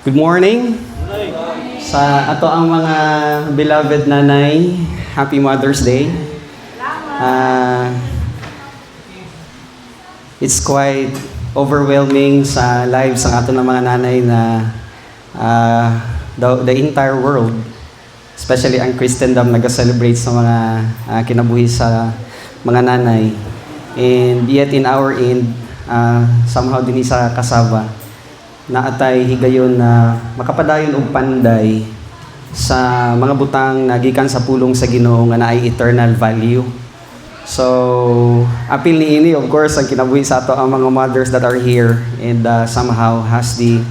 Good morning sa ato ang mga beloved nanay. Happy Mother's Day. It's quite overwhelming sa lives ng ato ng mga nanay na the entire world, especially ang Christendom, nag-celebrate sa mga kinabuhi sa mga nanay. And yet in our end, somehow din sa kasaba, naatay higayon na makapadayon og panday sa mga butang nagikan sa pulong sa Ginoo nga naay eternal value. So, appeal ni ini, of course, ang kinabuhi sa ato ang mga mothers that are here and somehow has the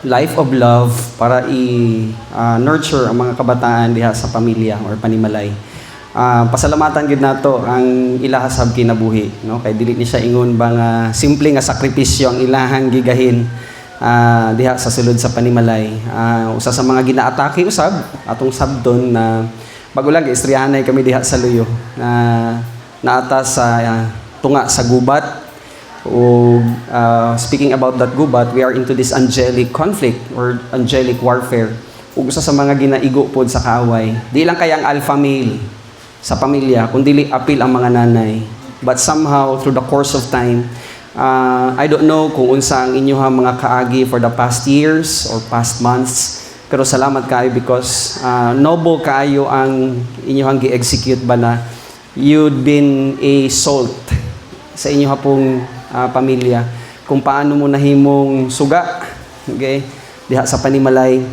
life of love para i-nurture ang mga kabataan diha sa pamilya or panimalay. Pasalamatan gid nato ang ilahasab kinabuhi, no? Kay dili ni siya ingon ba nga simple nga sakripisyo ang ilahang gigahin diha sa sulod sa panimalay. Usa sa mga ginaatake usab atong sabton na bago lang istoryahanay kami diha sa Luyo na naata sa tunga sa gubat. O speaking about that gubat, we are into this angelic conflict or angelic warfare. Ug usa sa mga ginaigo pod sa kaaway, di lang kay ang alpha male sa pamilya, kundi apil ang mga nanay. But somehow, through the course of time, I don't know kung unsa ang inyong mga kaagi for the past years or past months, pero salamat kayo because noble kayo ang inyong gi-execute ba na you'd been a salt sa inyong pong pamilya. Kung paano mo nahimong suga, okay, diha sa panimalay,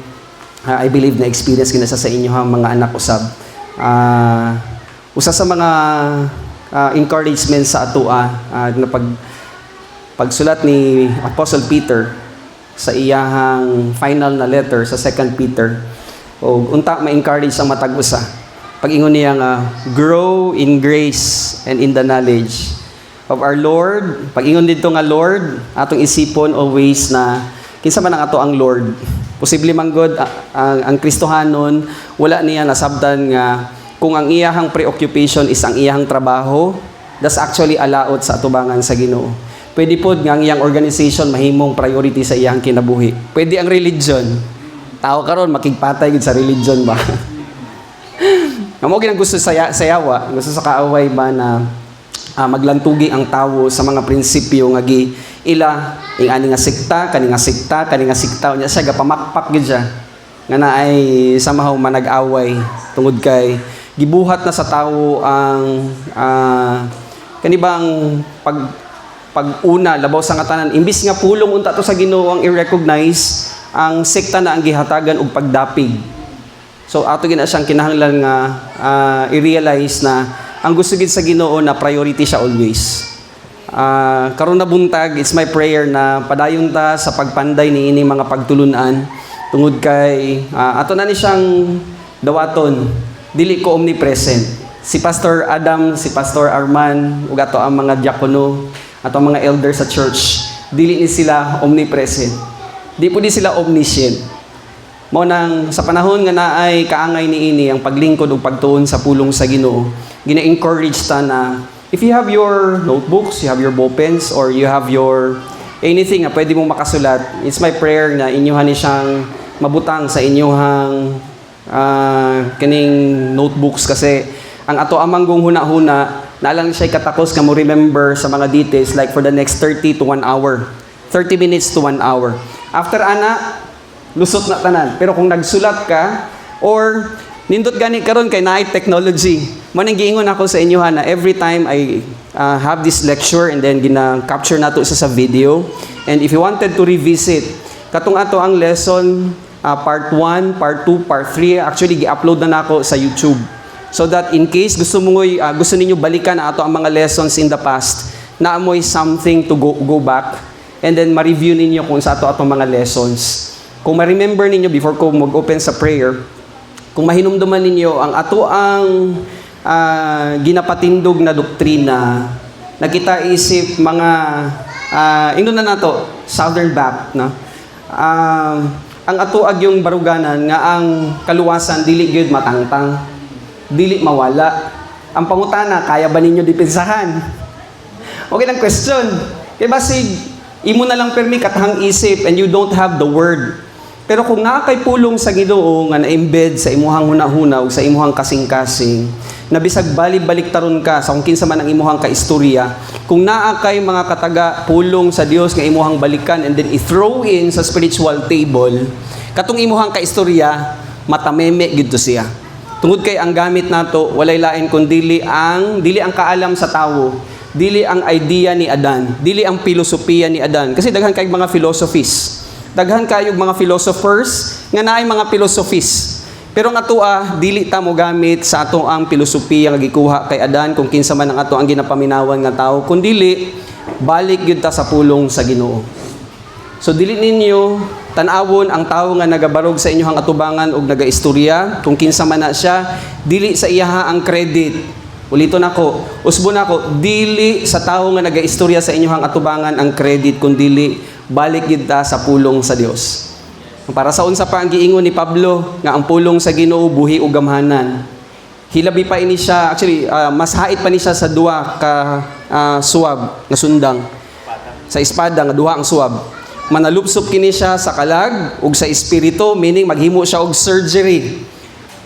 I believe na experience kinasa sa inyong mga anak usab. Usa sa mga encouragement sa atua na pagsulat ni Apostle Peter sa iyahang final na letter sa 2 Peter, o unta ma-encourage ang matag usa. Pag-ingon niya nga grow in grace and in the knowledge of our Lord. Pag-ingon dito nga Lord, atong isipon always na kinsa man ang ato ang Lord. Posible man God ang Kristohanon wala niya nasabdan nga kung ang iyahang preoccupation is ang iyahang trabaho, that's actually alaot sa atubangan sa Ginoo. Pwede pod nga ang iyang organization mahimong priority sa iyahang kinabuhi. Pwede ang religion. Tao karon makigpatay gid sa religion ba? Amo ginang gusto sayawa, gusto sa kaaway ba na maglantugi ang tawo sa mga prinsipyo nga ila ing ani nga sikta, kani nga sikta unya siya gapamakpak gid siya. Nga naay somehow manag-away tungod kay gibuhat na sa tawo ang kanibang pag-una labaw sa ngatanan imbis nga pulong unta to sa Ginoo ang i-recognize ang sekta na ang gihatagan og pagdapig. So ato gina siyang kinahanglan nga i-realize na ang gusto gid sa Ginoo na priority siya always. Karon na buntag, it's my prayer na padayon ta sa pagpanday niini mga pagtulunan tungod kay ato na ni siyang dawaton, dili ko omnipresent. Si Pastor Adam, si Pastor Arman, ug ato ang mga diakono, ato ang mga elders sa church, dili ni sila omnipresent. Di po di sila omniscient. Mo nang sa panahon nga naay kaangay niini ang paglingkod ug pagtuon sa pulong sa Ginoo, gina-encourage ta na if you have your notebooks, you have your ballpens, or you have your anything na pwede mong makasulat, it's my prayer na inyuhan ni siyang mabutang sa inyuhang kaning notebooks kasi ang ato amang gong huna-huna na lang siya katakos ka mo remember sa mga details like for the next 30 to 1 hour. 30 minutes to 1 hour. After ana, lusot na tanan. Pero kung nagsulat ka or nindot gani karon kay naay technology. Manang giingon ako sa inyo na every time I have this lecture and then gina-capture nato sa video. And if you wanted to revisit, katong ato ang lesson part 1, part 2, part 3, actually gi-upload na nako sa YouTube. So that in case gusto ninyo balikan ato ang mga lessons in the past, naamoy something to go back and then ma-review ninyo kung sa ato atong mga lessons. Kung ma-remember ninyo before ko mag-open sa prayer, kung mahinumduman ninyo ang ato ang ginapatindog na doktrina, nakita isip mga ingnon na nato Southern Baptist, no? Ang atuag yung baruganan nga ang kaluwasan dili gyud matangtang, dili mawala. Ang pangutana, kaya ba ninyo depensahan? Okay lang question. Kaya basig imo na lang permi katahang isip and you don't have the word. Pero kung naa kay pulong sa Ginoo nga na-embed sa imuhang hunahunaw, sa imuhang kasing-kasing, na bisag balik taron ka sa kung kinsa man ang imuhang kaistorya, kung naa kay mga kataga pulong sa Dios nga imuhang balikan and then i-throw in sa spiritual table, katong imuhang kaistorya, matameme gid to siya. Tungod kay ang gamit nato walay lain kun dili ang kaalam sa tawo, dili ang idea ni Adan, dili ang filosofiya ni Adan. Kasi daghan kay mga philosophies. Daghan kayo mga philosophers nga naay mga philosophies. Pero nga atoa, dili ta mo gamit sa ato ang filosofiya nga gikuha kay Adan kung kinsa man ang ato ang ginapaminawan nga tao, kundi balik gyud ta sa pulong sa Ginoo. So dili ninyo tan-awon ang tao nga nagabarog sa inyong atubangan og nagaistorya, kung kinsa man na siya, dili sa iyaha ang credit. Ulito nako, usbo nako, dili sa tao nga nagaistorya sa inyong atubangan ang credit, kundi balik gid ta sa pulong sa Dios. Para sa unsa pa ang giingon ni Pablo nga ang pulong sa Ginoo buhi ug gamhanan. Hilabi pa ini siya, actually mas hait pa ni siya sa duha ka suwab nga sundang. Sa espada nga duha ang suwab. Manalupsop kini siya sa kalag ug sa espiritu, meaning maghimo siya og surgery.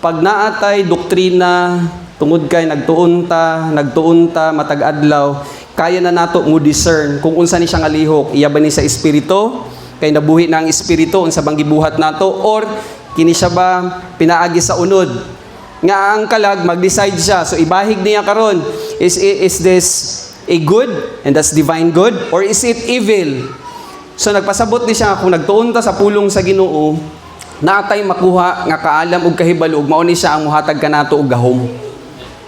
Pag naatay doktrina tungod kay nagtuon ta matag adlaw, kaya na nato mo discern kung unsa ni siya nga lihok, iya ba ni sa espiritu kay nabuhi na ang espiritu unsa bang gibuhat nato, or kini siya ba pinaagi sa unod nga ang kalag mag-decide siya. So ibahig niya karon, is this a good and that's divine good, or is it evil? So nagpasabot ni siya kung nagtuon ta sa pulong sa Ginoo, natay makuha nga kaalam ug kahibalo ug mao ni siya ang muhatag kanato og gahom.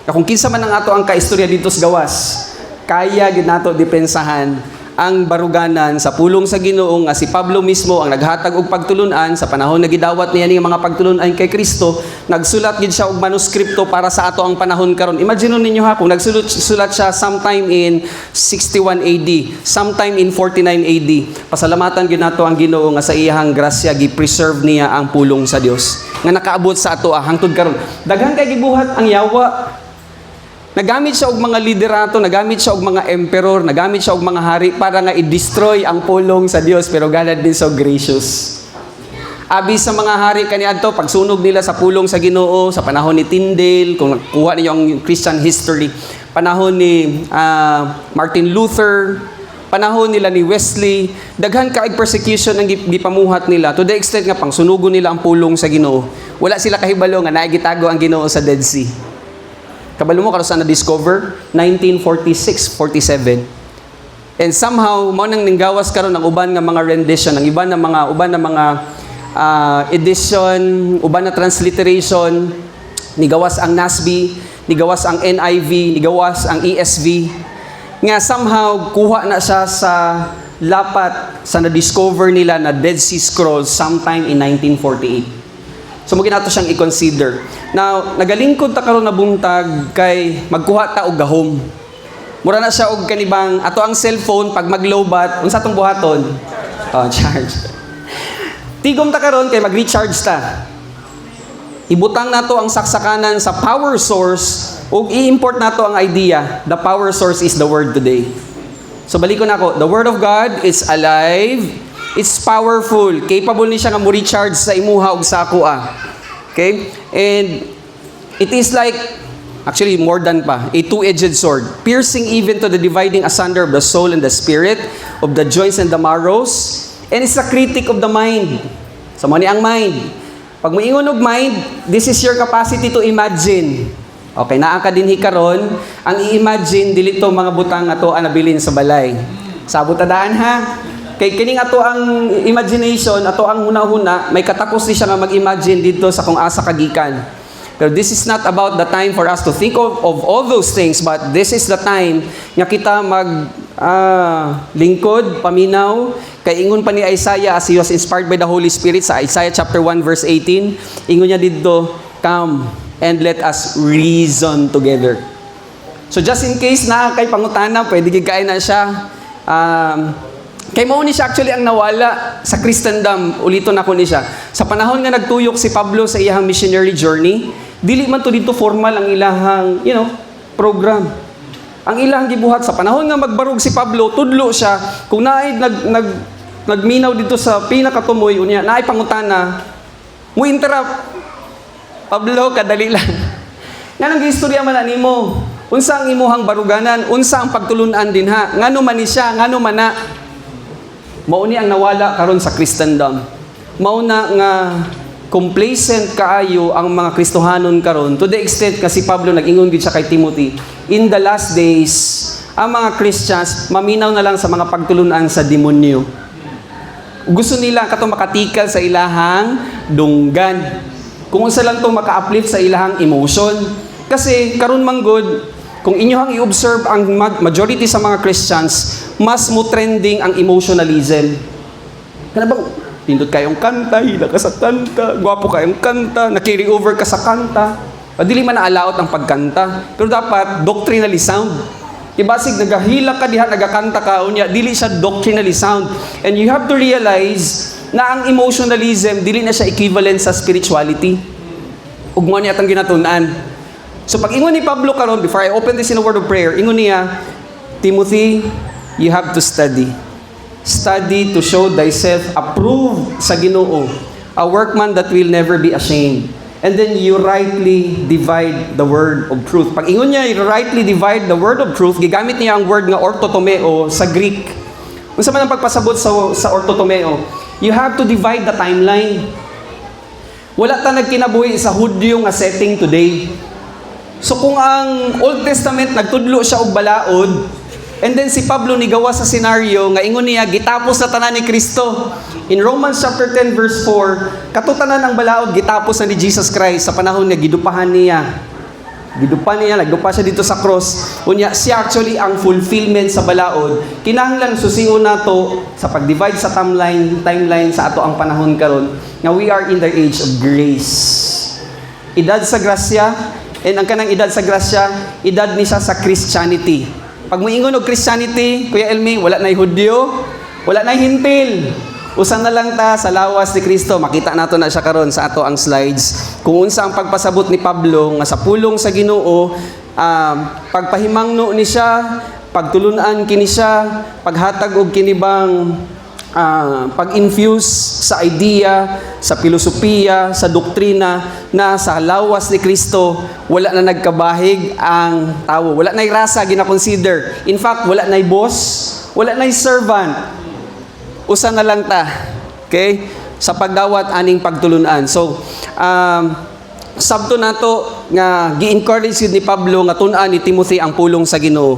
Kung kinsa man ang ato ang kaistorya dito sa gawas, kaya gid nato depensahan ang baruganan sa pulong sa Ginoo nga si Pablo mismo ang naghatag og pagtulunan sa panahon na gidawat niya ning mga pagtulunan kay Kristo. Nagsulat gid siya og manuskripto para sa ato ang panahon karon. Imagine ninyo ha, kung nagsulat siya sometime in 61 AD, sometime in 49 AD. Pasalamatan gid nato ang Ginoo nga sa iyang grasya gi-preserve niya ang pulong sa Dios nga nakaabot sa ato hangtod karon. Daghan kay gibuhat ang yawa. Nagamit siya og mga liderato, nagamit siya og mga emperor, nagamit siya og mga hari para nga i-destroy ang pulong sa Dios, pero God had been so gracious. Abi sa mga hari kaniadto, pagsunog nila sa pulong sa Ginoo sa panahon ni Tyndale, kung nakuha niyo ang Christian history, panahon ni Martin Luther, panahon nila ni Wesley, daghan kaayong persecution ang gipamuhat nila to the extent nga pangsunugon nila ang pulong sa Ginoo. Wala sila kahibalo nga naay gitago ang Ginoo sa Dead Sea. Kabalo mo karon sa na-discover 1946-47. And somehow mo nang ninggawas karon ang uban nga mga rendition, ang uban na mga edition, uban na transliteration, nigawas ang NASB, nigawas ang NIV, nigawas ang ESV. Nga somehow kuha na siya sa lapat sa na-discover nila na Dead Sea Scrolls sometime in 1948. So mo ginato siyang i-consider. Now, nagalingkod ta karon na buntag kay magkuha ta og gahom. Mura na siya og kanibang ato ang cellphone pag mag-lowbat, unsa tong buhaton? Charge. Tigom ta karon kay mag-recharge ta. Ibutang nato ang saksakanan sa power source ug i-import nato ang idea. The power source is the word today. So balikon nako, the word of God is alive. It's powerful. Capable ni siya nga mo recharge sa imuha ug sa ako. Okay? And it is like, actually more than pa, a two-edged sword, piercing even to the dividing asunder of the soul and the spirit, of the joints and the marrows, and it's a critic of the mind. So mo ni ang mind. Pag moingon og mind, this is your capacity to imagine. Okay, naa ka dinhi karon, ang i-imagine dili to mga butang ato anabilin sa balay. Sabot tadaan ha. Kay kining ato ang imagination, ato ang huna-huna, may katapos ni siya nga mag-imagine dito sa kung asa kagikan. Pero this is not about the time for us to think of all those things, but this is the time nga kita lingkod, paminaw, kay ingon pa ni Isaiah as he was inspired by the Holy Spirit sa Isaiah chapter 1 verse 18, ingon niya dito, come and let us reason together. So just in case na kay pangutana, pwede gikain na siya. Kay mao ni siya actually ang nawala sa Christendom, ulito na ko ni siya. Sa panahon nga nagtuyok si Pablo sa iyang missionary journey, dili man to dito formal ang ilahang, program. Ang ilang gibuhat sa panahon nga magbarog si Pablo, tudlo siya, kung naay nagminaw dito sa pinakatumoy, unya, naay pangutana, mo interrupt. Pablo, kadali lang. Nga nang istorya man nimo, unsa ang imuhang baruganan, unsa ang pagtulunan din ha, ngano man ni siya, ngano man na. Mauni ang nawala karon sa Christendom. Mauna nga complacent kaayo ang mga Kristohanon karon to the extent kasi Pablo nag-ingon gid siya kay Timothy, in the last days ang mga Christians maminaw na lang sa mga pagtulunan sa demonyo. Gusto nila katong makatikal sa ilahang dunggan. Kung unsa lang tong maka-uplift sa ilahang emotion. Kasi karon manggod kung inyohang i-observe ang majority sa mga Christians, mas mo trending ang emotionalism. Kana bang pindot kayong kanta, hila ka sa kanta, gwapo kayong kanta, na-carry over ka sa kanta. Dili man naalaot ang pagkanta. Pero dapat doctrinally sound. Ibasig nagahila ka diha, nagakanta ka, unya, dili siya doctrinally sound. And you have to realize na ang emotionalism, dili na siya equivalent sa spirituality. Ugmo niya atang ginatunan. So pag ingon ni Pablo karon, before I open this in a word of prayer, ingon niya, Timothy, you have to study. Study to show thyself approved sa Ginoo, a workman that will never be ashamed. And then you rightly divide the word of truth. Pag ingon niya, you rightly divide the word of truth, gigamit niya ang word nga orthotomeo sa Greek. Unsa man ang pagpasabot sa orthotomeo? You have to divide the timeline. Wala ta nagkinabuhi sa Hudyo nga setting today. So kung ang Old Testament nagtudlo siya og balaod, and then si Pablo nigawa sa senaryo nga ingon niya gitapos na tanan ni Kristo. In Romans chapter 10 verse 4, katutanan ang balaod gitapos na ni Jesus Christ sa panahon nga gidupahan niya. Nagdupa siya dito sa cross. Unya siya actually ang fulfillment sa balaod. Kinahanglan susiun nato sa pag-divide sa timeline sa ato ang panahon karon nga we are in the age of grace. Edad sa grasya, and ang kanang edad sa grasya, edad ni siya sa Christianity. Pag moingon og Christianity, Kuya Elmi, wala na'y Hudyo, wala na'y Hintil. Usan na lang ta sa lawas ni Kristo. Makita nato na siya karon sa ato ang slides. Kung unsa ang pagpasabot ni Pablo nga sa pulong sa Ginoo, pagpahimangno ni siya, pagtulunan kini siya, paghatag og kinibang pag-infuse sa idea, sa filosofiya, sa doktrina na sa lawas ni Kristo, wala na nagkabahig ang tao. Wala na'y rasa gina-consider. In fact, wala na'y boss, wala na'y servant. Usa na lang ta. Okay? Sa pagdawat aning pagtulunan. So, sabto nato nga gi-encourage ni Pablo nga tun-an ni Timothy ang pulong sa Ginoo.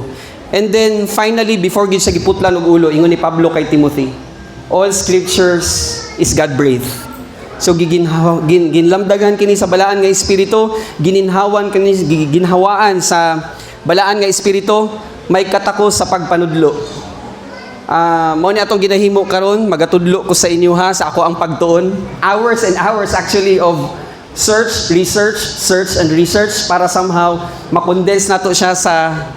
And then finally, before gid siya giputlan og ulo, ingon ni Pablo kay Timothy, all scriptures is God-breathed. So ginlamdagan kini sa balaan nga espiritu, ginhawaan sa balaan nga espiritu, may katakos sa pagpanudlo. Mao ni atong ginahimo karon, magatudlo ko sa inyo ha sa ako ang pagtuon. Hours and hours actually of search and research para somehow makondense nato siya sa,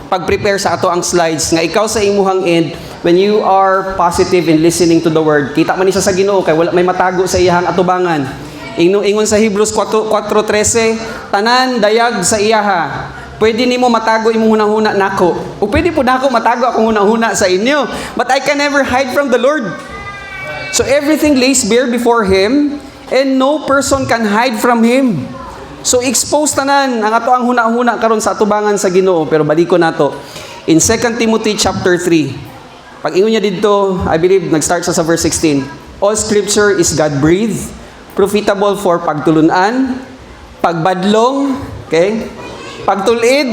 pag-prepare sa ato ang slides nga ikaw sa imuhang end, when you are positive in listening to the word, kita man ni siya sa Ginoo kay wala may matago sa iyang atubangan. Ingon sa Hebrews 4:13, tanan dayag sa iyaha. Pwede nimo matago imong hunahuna nako. O pwede po nako matago akong hunahuna sa inyo. But I can never hide from the Lord. So everything lays bare before Him, and no person can hide from Him. So expose tanan ang ato ang hunahuna karon sa atubangan sa Ginoo. Pero baliko nato in 2 Timothy chapter 3. Pag ingon niya dito, I believe nag-start sa verse 16. All scripture is God-breathed, profitable for pagtulunan, pagbadlong, okay? Pagtulid.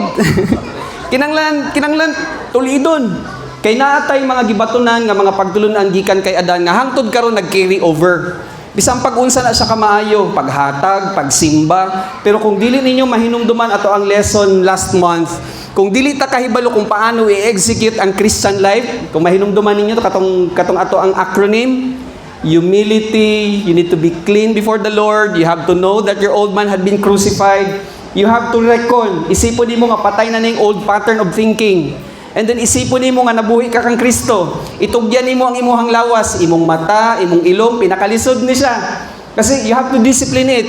kinanglan tulidon. Kay naatay mga gibatunan nga mga pagtulunan gikan kay Adan nga hangtod karon nag-carry over. Bisan pag-unsa na siya kamaayo, paghatag, pagsimba. Pero kung dili ninyo mahinumduman ato ang lesson last month, kung dili ta kahibalo kung paano i-execute ang Christian life, kung mahinumduman ninyo katong ato ang acronym, humility, you need to be clean before the Lord, you have to know that your old man had been crucified, you have to reckon, isipon nimo nga patay na ning old pattern of thinking. And then isipon nimo nga nabuhi ka kang Kristo. Itugyan nimo ang imuhang lawas, imong mata, imong ilong, pinakalisod ni siya. Kasi you have to discipline it.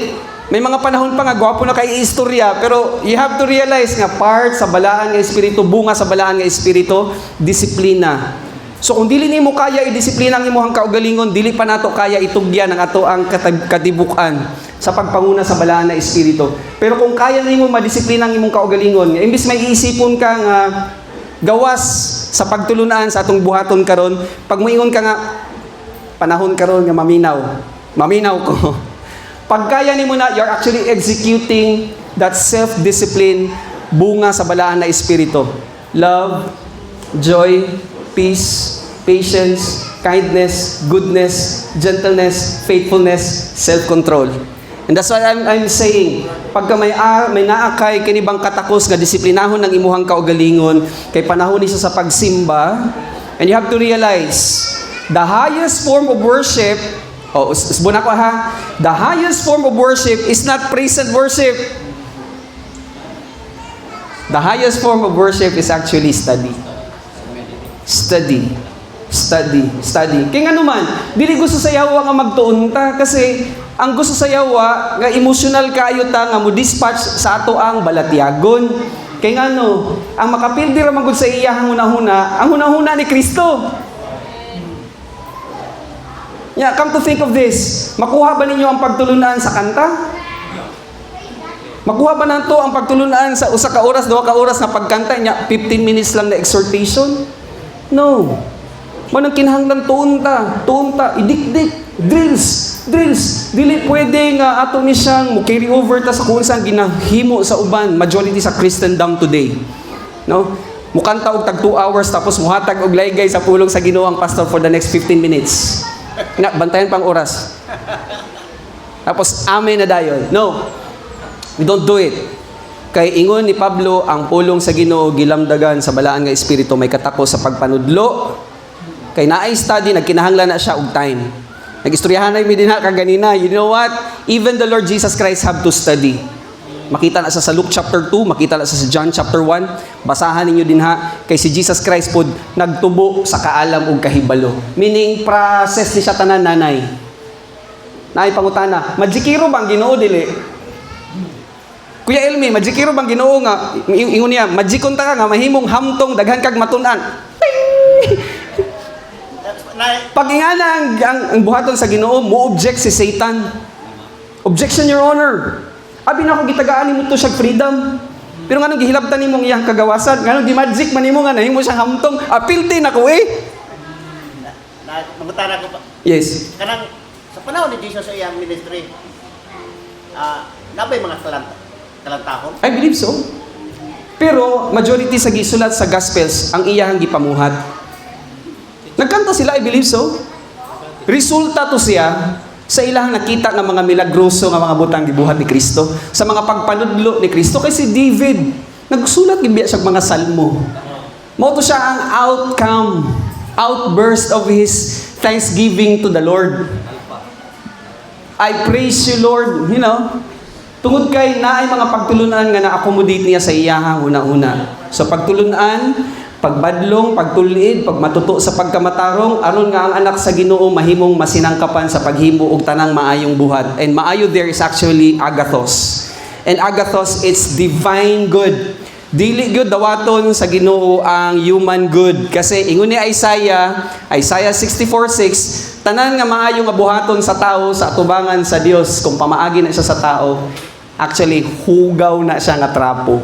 May mga panahon pa nga, gwapo na kay istorya, pero you have to realize nga, part sa balaan nga espiritu, bunga sa balaan nga espiritu, disiplina. So kung dili nimo kaya i-disiplina ang imong kaugalingon, dili pa nato kaya itugyan ang ato ang katibukan sa pagpanguna sa balaan na espiritu. Pero kung kaya nimo madisiplina ang imong kaugalingon, imbis may iisipon ka nga gawas sa pagtulunan sa atong buhaton karon, pag moingon ka nga panahon karon nga maminaw ko. Pag kaya nimo na, you're actually executing that self-discipline, bunga sa balaan na espiritu. Love, joy, peace, patience, kindness, goodness, gentleness, faithfulness, self-control. And that's why I'm saying, pagka may naakay kinibang katakos nga disiplinahon ng imuhang kaugalingon, kay panahon ni sa pagsimba, and you have to realize, the highest form of worship, usbon ako ha, the highest form of worship is not praise and worship. The highest form of worship is actually study. Study. Kaya nga naman, dili gusto sa yawa nga magtuon ta, kasi ang gusto sa yawa nga emotional kayo ta nga mo dispatch sa ato ang balatyagon. Kaya nga no, ang makapildi ra magud sa iya ang hunahuna ni Kristo. Yeah, come to think of this, makuha ba ninyo ang pagtulunan sa kanta? Makuha ba nato ang pagtulunan sa usa ka oras, 2 ka oras na pagkanta niya, 15 minutes lang na exhortation? No. Manang kinahanglan tuon ta, idikdik, drills. Dili pwede nga ato ni siyang mo carry over ta sa kung saan ginahimo sa uban, majority sa Christendom today. No? Mukanta og tag 2 hours tapos muhatag og laygay sa pulong sa Ginoo ang pastor for the next 15 minutes. Nga, bantayan pang oras. Tapos, amen na dayon. No. We don't do it. Kay ingon ni Pablo, ang pulong sa Ginoo gilamdagan sa balaan nga espiritu, may katakos sa pagpanudlo. Kay naay study, nagkinahanglan na siya og time. Nag-istoryahan na mi din ha kaganina. You know what? Even the Lord Jesus Christ have to study. Makita na sa Luke chapter 2, makita na sa John chapter 1. Basahan ninyo din ha. Kay si Jesus Christ po nagtubo sa kaalam ug kahibalo. Meaning, process ni siya tanan nanay. Naay pangutana, majikiro bang Ginoo dili? Kuya Elmi, majikiro bang Ginoo nga ingon niya, majikon ta ka nga mahimong hamtong daghan kag matun-an. Pag ingana ang buhaton sa Ginoo, mo-object si Satan. Objection, Your Honor. Abi na ako gitagaan nimo to siya freedom. Pero nganong gihilabtan nimong iyang kagawasan, nganong gi-magic man nimo nga nahimo siyang hamtong, apilti na ko Mangutana ko pa. Yes. Kanang sa panahon ni Jesus sa iyang ministry, nabay mga talantahon? I believe so. Pero majority sa gisulat sa Gospels ang iyang gipamuhat. Nagkanta sila, I believe so. Resulta to siya sa ilang nakita ng mga milagroso nga mga butang gibuhat ni Kristo, sa mga pagpanudlo ni Kristo. Kay si David, nagsulat gibiya siya mga salmo. Mao to siya ang outburst of his thanksgiving to the Lord. I praise you, Lord. You know, tungod kay naay mga pagtulunan nga na-accommodate niya sa iyahang una-una. So pagtulunan, pagbadlong, pagtulid, pagmatuto sa pagkamatarong, aron nga ang anak sa Ginoo mahimong masinangkapan sa paghimo og tanang maayong buhat. And maayo there is actually agathos. And agathos, it's divine good. Dili good dawaton sa Ginoo ang human good. Kasi ingon ni Isaiah 64:6, tanan nga maayo nga buhaton sa tao sa atubangan sa Dios, kung pamaagi na siya sa tao, actually hugaw na siya nga trapo.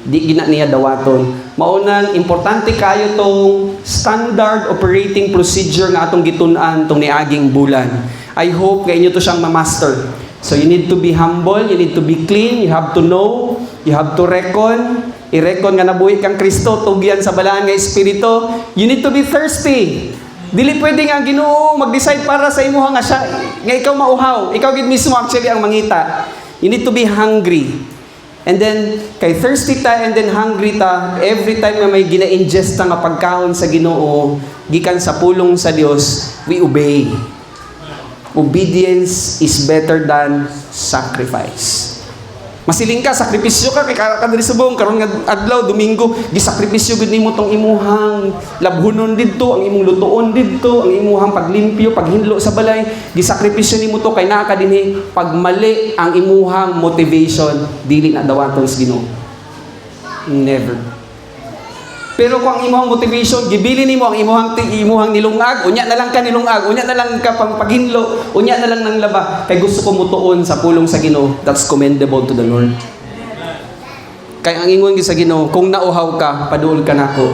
Di gina niya dawaton. Maunang importante kayo tong standard operating procedure nga atong gitun-an tong niaging bulan. I hope kay inyo to siyang ma-master. So you need to be humble, you need to be clean, you have to know, you have to reckon. I-reckon nga nabuhi kang Kristo, tugyan sa balaan nga espiritu. You need to be thirsty. Dili pwede nga Ginoo mag-decide para sa imo nga siya nga ikaw mauhaw. Ikaw gid mismo actually ang mangita. You need to be hungry. And then, kay thirsty ta and then hungry ta, every time na may gina-ingest ta nga pagkaon sa Ginoo, gikan sa pulong sa Dios, we obey. Obedience is better than sacrifice. Masiling ka, sakripisyo ka, kay kadiri subong, karon nga adlaw, Domingo, gisakripisyo gud nimo tong imuhang labhunon didto, ang imong lutuon didto, ang imuhang paglimpyo, paghinlo sa balay, gisakripisyo nimo to kay naa ka dinhi. Pag mali ang imuhang motivation, dili na dawaton sa Ginoo. Never. Pero kung ang imuhang motivation, gibili nimo ang imuhang nilungag, unya na lang ka nilungag, unya na lang ka pang paghinlo, unya na lang nang laba, kay gusto ko mutuon sa pulong sa Ginoo, that's commendable to the Lord. Kay ang ingon gyud sa Ginoo, kung nauhaw ka, paduol ka nako.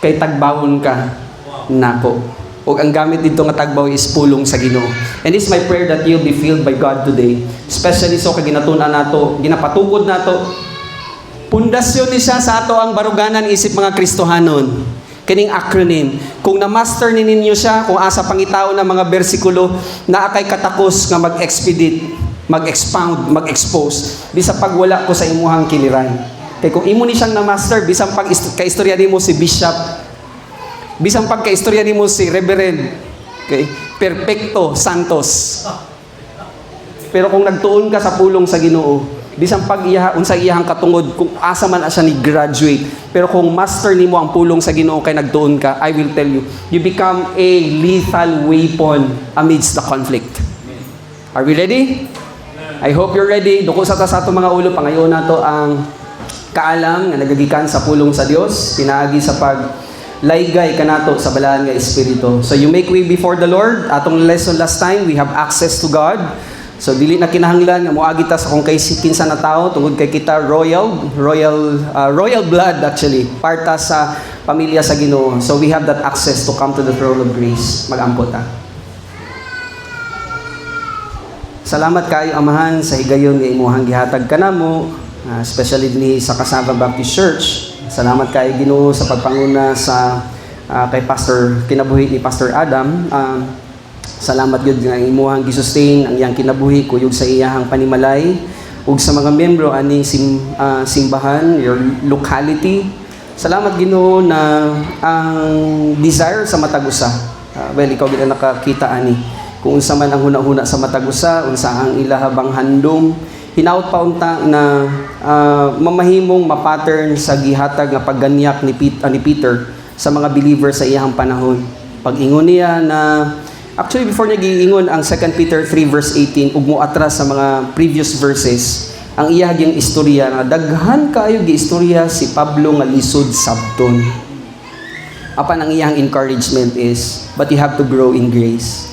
Kay tagbawon ka nako. Ug ang gamit dito nga tagbaw is pulong sa Ginoo. And this is my prayer that you'll be filled by God today. Especially so kay ginatun-an nato, ginapatukod nato. Pundasyon ni siya sa ato ang baruganan isip mga Kristohanon. Kining acronym. Kung na-master ni ninyo siya, kung asa pangitaw ng mga bersikulo, na akay katakos nga mag-expedite, mag-expound, mag-expose, bisa pagwala ko sa imuhang kiliran. Kaya kung imo ni siyang na-master, bisang pag-kaistorya nimo si Bishop, bisang pagkaistorya nimo si Reverend, okay? Perfecto Santos. Pero kung nagtuon ka sa pulong sa Ginoo, bisang unsa iyahang katungod kung asa man siya ni graduate, pero kung master nimo ang pulong sa Ginoo kay nagtuon ka, I will tell you, you become a lethal weapon amidst the conflict. Are we ready? I hope you're ready. Duko sa ato mga ulo, pangayon nato ang kaalam nga nagagikan sa pulong sa Dios, pinaagi sa laygay kanato sa balaan nga espiritu. So you make way before the Lord. Atong lesson last time, we have access to God. So dili na kinahanglan nga moagi ta sa kung kay kinsa na tao tungod kay kita royal blood actually, parta sa pamilya sa Ginoo. So we have that access to come to the throne of grace. Mag-ampo ta. Salamat kayo Amahan sa higayon nga imuhang gihatag kanamo, especially dinhi sa Kasaba Baptist Church. Salamat kayo Ginoo sa pagpanguna sa kay Pastor kinabuhi ni Pastor Adam. Salamat gyud nga imuhang gisustain ang iyang kinabuhi kuyog sa iyahang panimalay ug sa mga miyembro aning simbahan, your locality. Salamat Ginoo na ang desire sa matag usa. Well, ikaw gid ang nakakita ani kung unsa man ang hunahuna sa matag usa, unsa ang ilahabang handom. Hinaut pa unta na mamahimong ma-pattern sa gihatag nga pagganyak ni Peter sa mga believers sa iyang panahon. Pag-ingon niya na actually, before niya giingon ang 2 Peter 3 verse 18, ug mo atras sa mga previous verses, ang iyahang istorya na daghan kaayo giistorya si Pablo nga lisod sabton. Apan ang iyang encouragement is, but you have to grow in grace.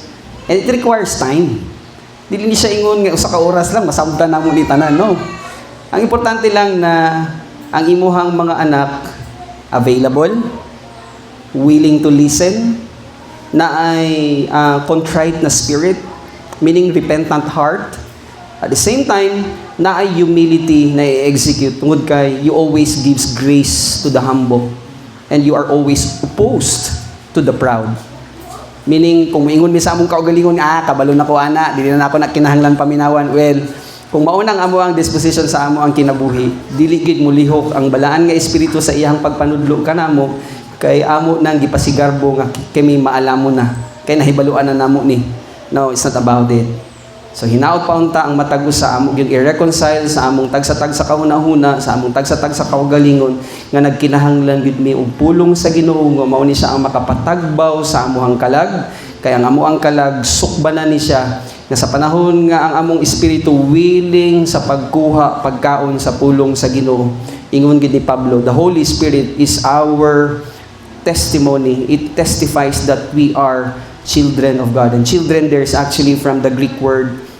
And it requires time. Dili ni siya ingon nga usa ka oras lang masabtan na mo ni tanan, no. Ang importante lang na ang imuhang mga anak available, willing to listen, na ay contrite na spirit, meaning repentant heart. At the same time, na ay humility na i-execute. Tungod kay, you always gives grace to the humble. And you are always opposed to the proud. Meaning, kung maingon mi sa among kaugalingon, kabalo na ko ana, dili na ako kinahanglan paminawan. Well, kung maunang amo ang disposition sa amo ang kinabuhi, dili gid mo lihok ang balaan nga espiritu sa iyang pagpanudlo kanamo, kay amo nang gipasigarbo nga kami maalamo na kay nahibaluan na namo ni. No, it's not about it. So hinaot pa unta ang matag usa amo gyud i-reconcile sa among tagsa-tag sa kahuna-huna, sa among tagsa-tag sa kaugalingon nga nagkinahanglan gid mi og pulong sa Ginoo nga mao ni siya ang makapatagbaw sa amuhang kalag. Kay ang amo ang kalag sukbanan ni siya nga sa panahon nga ang among espiritu willing sa pagkuha pagkaon sa pulong sa Ginoo. Ingon gid ni Pablo, the Holy Spirit is our testimony. It testifies that we are children of God. And children, there's actually from the Greek word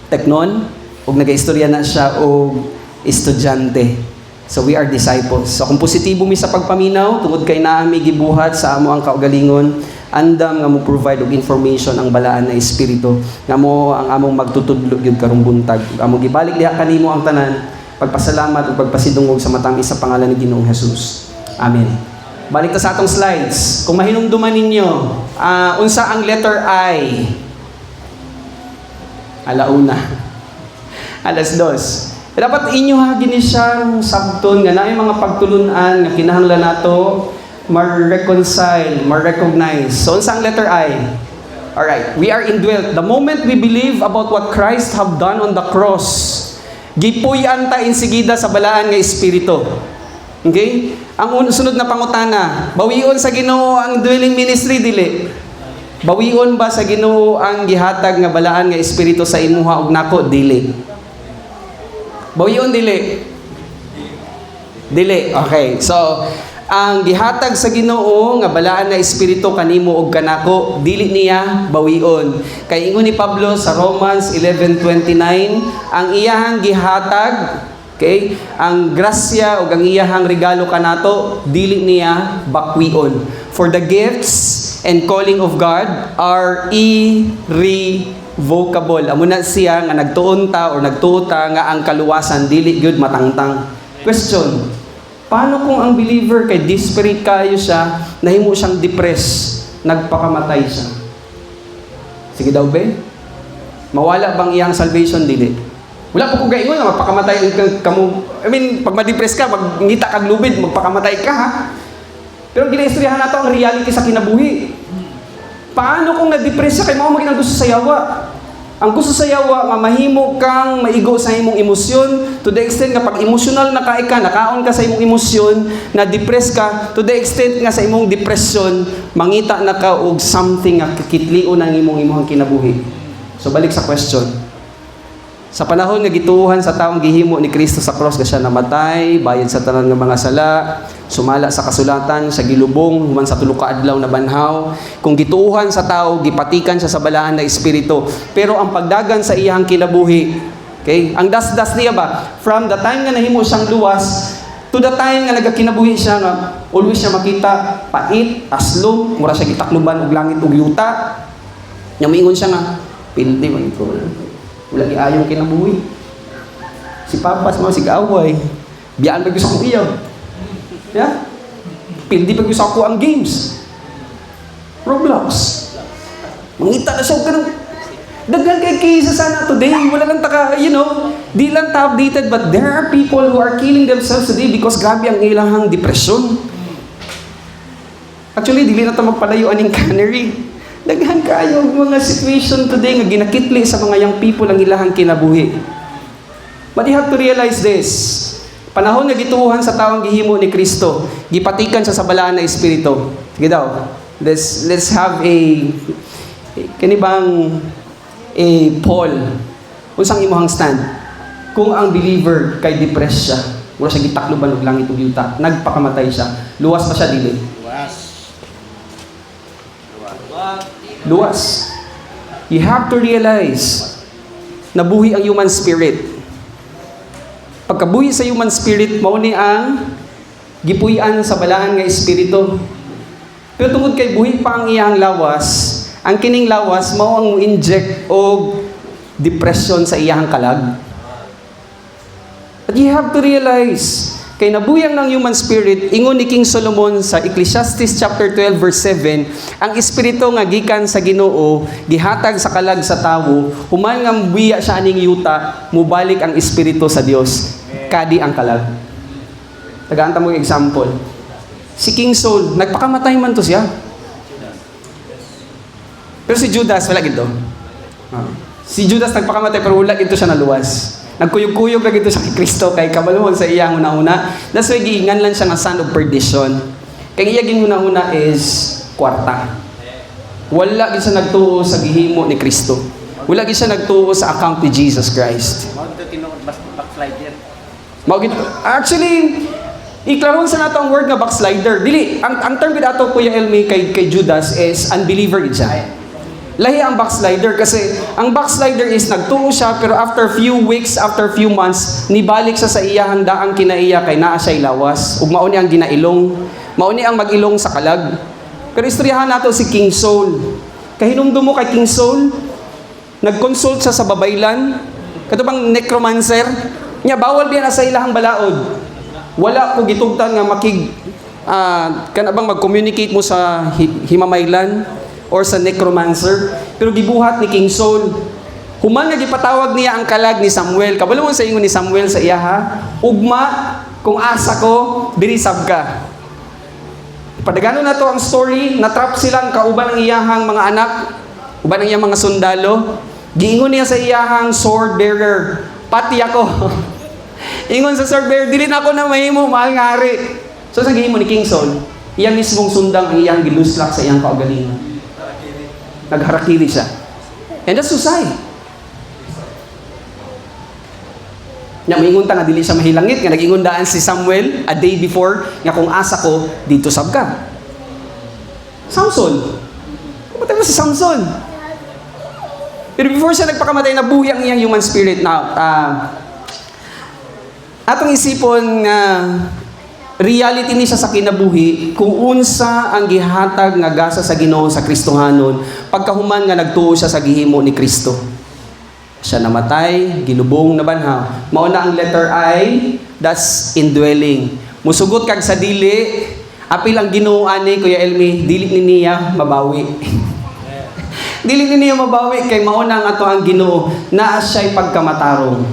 teknon, ug nagaistorya na siya og estudyante. So we are disciples. So kung positibo mi sa pagpaminaw tungod kay naa mi gibuhat sa amo ang kaugalingon, andam nga mo provide og information ang balaan na espiritu nga mo ang among magtutudlo gyud karong buntag. Amo gibalik diha kanimo ang tanan, pagpasalamat ug pagpasidungog sa matamis sa pangalan ni Ginoong Hesus. Amen. Balik ta sa atong slides. Kung mahinumduman ninyo, unsa ang letter I? Alauna. Alas 2. Dapat inyo hagin ni siyang sabton nga naay mga pagtulunan nga kinahanglan nato ma-reconcile, ma-recognize. So unsa ang letter I? Alright, we are indwelt. The moment we believe about what Christ have done on the cross, Gipuy-an ta insigida sa balaan nga espiritu. Okay? Ang sunod na pangutana, bawion sa Ginoo ang dwelling ministry dili. Bawion ba sa Ginoo ang gihatag nga balaan nga espiritu sa imuha ug nako dili. Bawion dili. Dili. Okay. So, ang gihatag sa Ginoo nga balaan nga espiritu kanimo ug kanako dili niya bawion. Kay ingon ni Pablo sa Romans 11:29, ang iyahang gihatag, okay, ang grasya ug ang iyahang regalo kanato dili niya bakwion. For the gifts and calling of God are irrevocable. Amo na siya nga nagtuon ta or nagtuo ta nga ang kaluwasan dili gyud matangtang. Question: paano kung ang believer kay desperate kayo siya, nahimo siyang depressed, nagpakamatay siya? Sige daw be? Mawala bang iyang salvation dili? Wala po ko gaingon nga magpakamatay kamo. I mean, pag ma-depress ka, magngita kag lubid, magpakamatay ka ha. Pero ginaistoryahan nato ang reality sa kinabuhi. Paano kung na-depress siya kay mao maging ang gusto sa yawa? Ang gusto sa yawa nga mahimo kang maigo sa imong emosyon to the extent nga pag emotional na ka, nakaon ka sa imong emosyon, na depress ka to the extent nga sa imong depression mangita na ka og something nga kikitlion ang imong kinabuhi. So balik sa question. Sa panahon nga gituuhan sa taong gihimo ni Kristo sa cross nga siya namatay, bayad sa tanan nga mga sala, sumala sa kasulatan, sa gilubong human sa tulo ka adlaw na banhaw. Kung gituuhan sa tao, gipatikan siya sa balaan na espiritu. Pero ang pagdagan sa iyang kinabuhi, okay? Ang das-das niya ba? From the time nga nahimo siyang luwas to the time nga nagakinabuhi siya nga always siya makita pait, aslom, mura siya gitakluban og langit ug yuta. Nya moingon siya nga, pildi man ko. Wala gi ayong kinabuhi. Si Papas mo sig-away. Biyaan pa gusto ko iyaw. Yeah? Pildi pa gusto ko ang games. Roblox. Mangita na siya kanang daghan kay kaysa sana today. Wala lang taka, di lang ta updated, but there are people who are killing themselves today because grabe ang ilang depression. Actually, dili na ta magpalayo aning cannery. Daghan kayo mga situation today nga ginakitli sa mga young people ang ilahang kinabuhi. But you have to realize this. Panahon nga gituuhan sa taong gihimo ni Kristo, gipatikan siya sa balaan na espiritu. Sige daw. Let's have kanibang poll. Unsang imong stand? Kung ang believer kay depressed siya, wala siya gitakloban og langit ug yuta, nagpakamatay siya, luwas pa siya dili? Luwas. You have to realize na buhi ang human spirit. Pagkabuhi sa human spirit, mao ni ang gipuy-an sa balaan nga espiritu. Pero tungod kay buhi pa ang iyang lawas, ang kining lawas mao ang mo-inject og depression sa iyang kalag. But you have to realize, kay nabuyang ng human spirit, ingon ni King Solomon sa Ecclesiastes chapter 12 verse 7, ang espiritu nga gikan sa Ginoo gihatag sa kalag sa tawo, human nga buya siya aning yuta, mubalik ang espiritu sa Dios, kadi ang kalag. Tagaan ta mo example. Si King Saul, nagpakamatay man to siya. Pero si Judas wala gito. Si Judas nagpakamatay pero wala gito siya naluwas. Nagkuyog-kuyog na gito siya kay Kristo kay kabalon sa iyang una-una. That's why giingan lang siya nga son of perdition. Kay iya una-una is kwarta. Wala gid siya nagtuo sa gihimo ni Kristo. Wala gid siya nagtuo sa account ni Jesus Christ. Mao dito tinuod backslider. Actually, iklaron sa nato ang word nga backslider. Dili, ang term gid ato Kuya Elmi kay Judas is unbeliever gid siya. Lahi ang backslider kasi ang backslider is nagtuo siya pero after few weeks, after few months, nibalik siya sa iyahang daang kinaiya kay naa siya lawas ug mao ni ang ginailong, mao ni ang magilong sa kalag. Pero istoryahan nato si King Saul. Kahinumdum mo kay King Saul, nag-consult siya sa babaylan, katubang necromancer, nya bawal diyan sa ilahang balaod. Wala ko gitugtan nga kana bang mag-communicate mo sa himamaylan or sa necromancer, pero gibuhat ni King Saul. Human nga gipatawag niya ang kalag ni Samuel. Kabalo mo sa ingon ni Samuel sa iya ha, ugma kung asa ko, birisab ka. Padagano na to ang story, natrap silang kauban ng iyahang mga anak, uban ng iyang mga sundalo. Giingon niya sa iyahang sword bearer, pati ako. Ingon sa surveyor, dili na ako na mahimo, mahal nga hari. So sa gihimo ni King Saul, iya mismong sundang ang iyang giluslak sa iyang kaugalingon. Nagharakiri siya. And that's susay. Nya moingon ta nga dili siya mahilangit nga nag-ingundaan si Samuel a day before nga kung asa ko dito sab ka. Samson. Kamatay mo si Samson. Pero before siya nagpakamatay, nabuhi ang iyang human spirit. Now, atong isipon nga reality ni siya sa kinabuhi kung unsa ang gihatag nga gasa sa Ginoo sa Kristohanon pagkahuman nga nagtuo siya sa gihimo ni Kristo. Siya namatay, gilubong na banhaw. Mao na ang letter I, that's indwelling. Musugot kag sa dili, apil ang Ginoo ani Kuya Elmi, dili ni niya mabawi. Dili ni niya mabawi kay mao na ang ato ang Ginoo, naa siya'y pagkamatarong.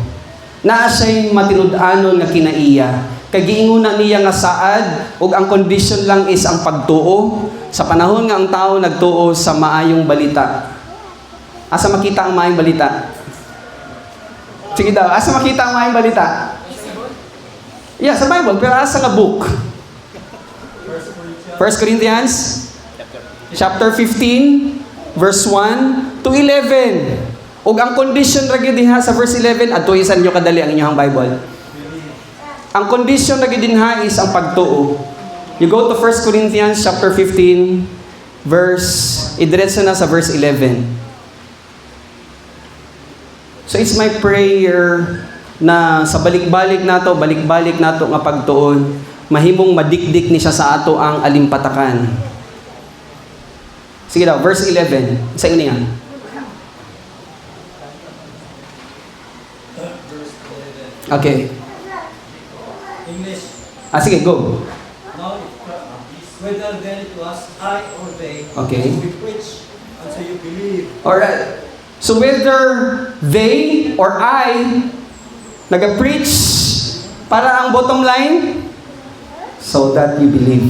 Naa siya'y matinud-anon nga kinaiya. Kay giinguna niya nga saad ug ang condition lang is ang pagtuo sa panahon nga ang tao nagtuo sa maayong balita. Asa makita ang maayong balita? Sige daw, asa makita ang maayong balita? Yeah, sa Bible, pero asa nga book? 1 Corinthians chapter 15 verse 1 to 11. Ug ang condition ra gyud diha sa verse 11 adto isan nyo kadali ang inyong Bible. Ang condition ra gyud dinha is ang pagtuo. You go to 1 Corinthians chapter 15 verse idiretso na sa verse 11. So it's my prayer na sa balik-balik nato nga pagtuon, mahimong madikdik ni siya sa ato ang alimpatakan. Sige daw, verse 11. Sa inyo yan. Okay. English. Sige, go. Now, whether then it was I or they, Okay. we preach until you believe. Alright. So whether they or I nag-preach para ang bottom line, so that you believe.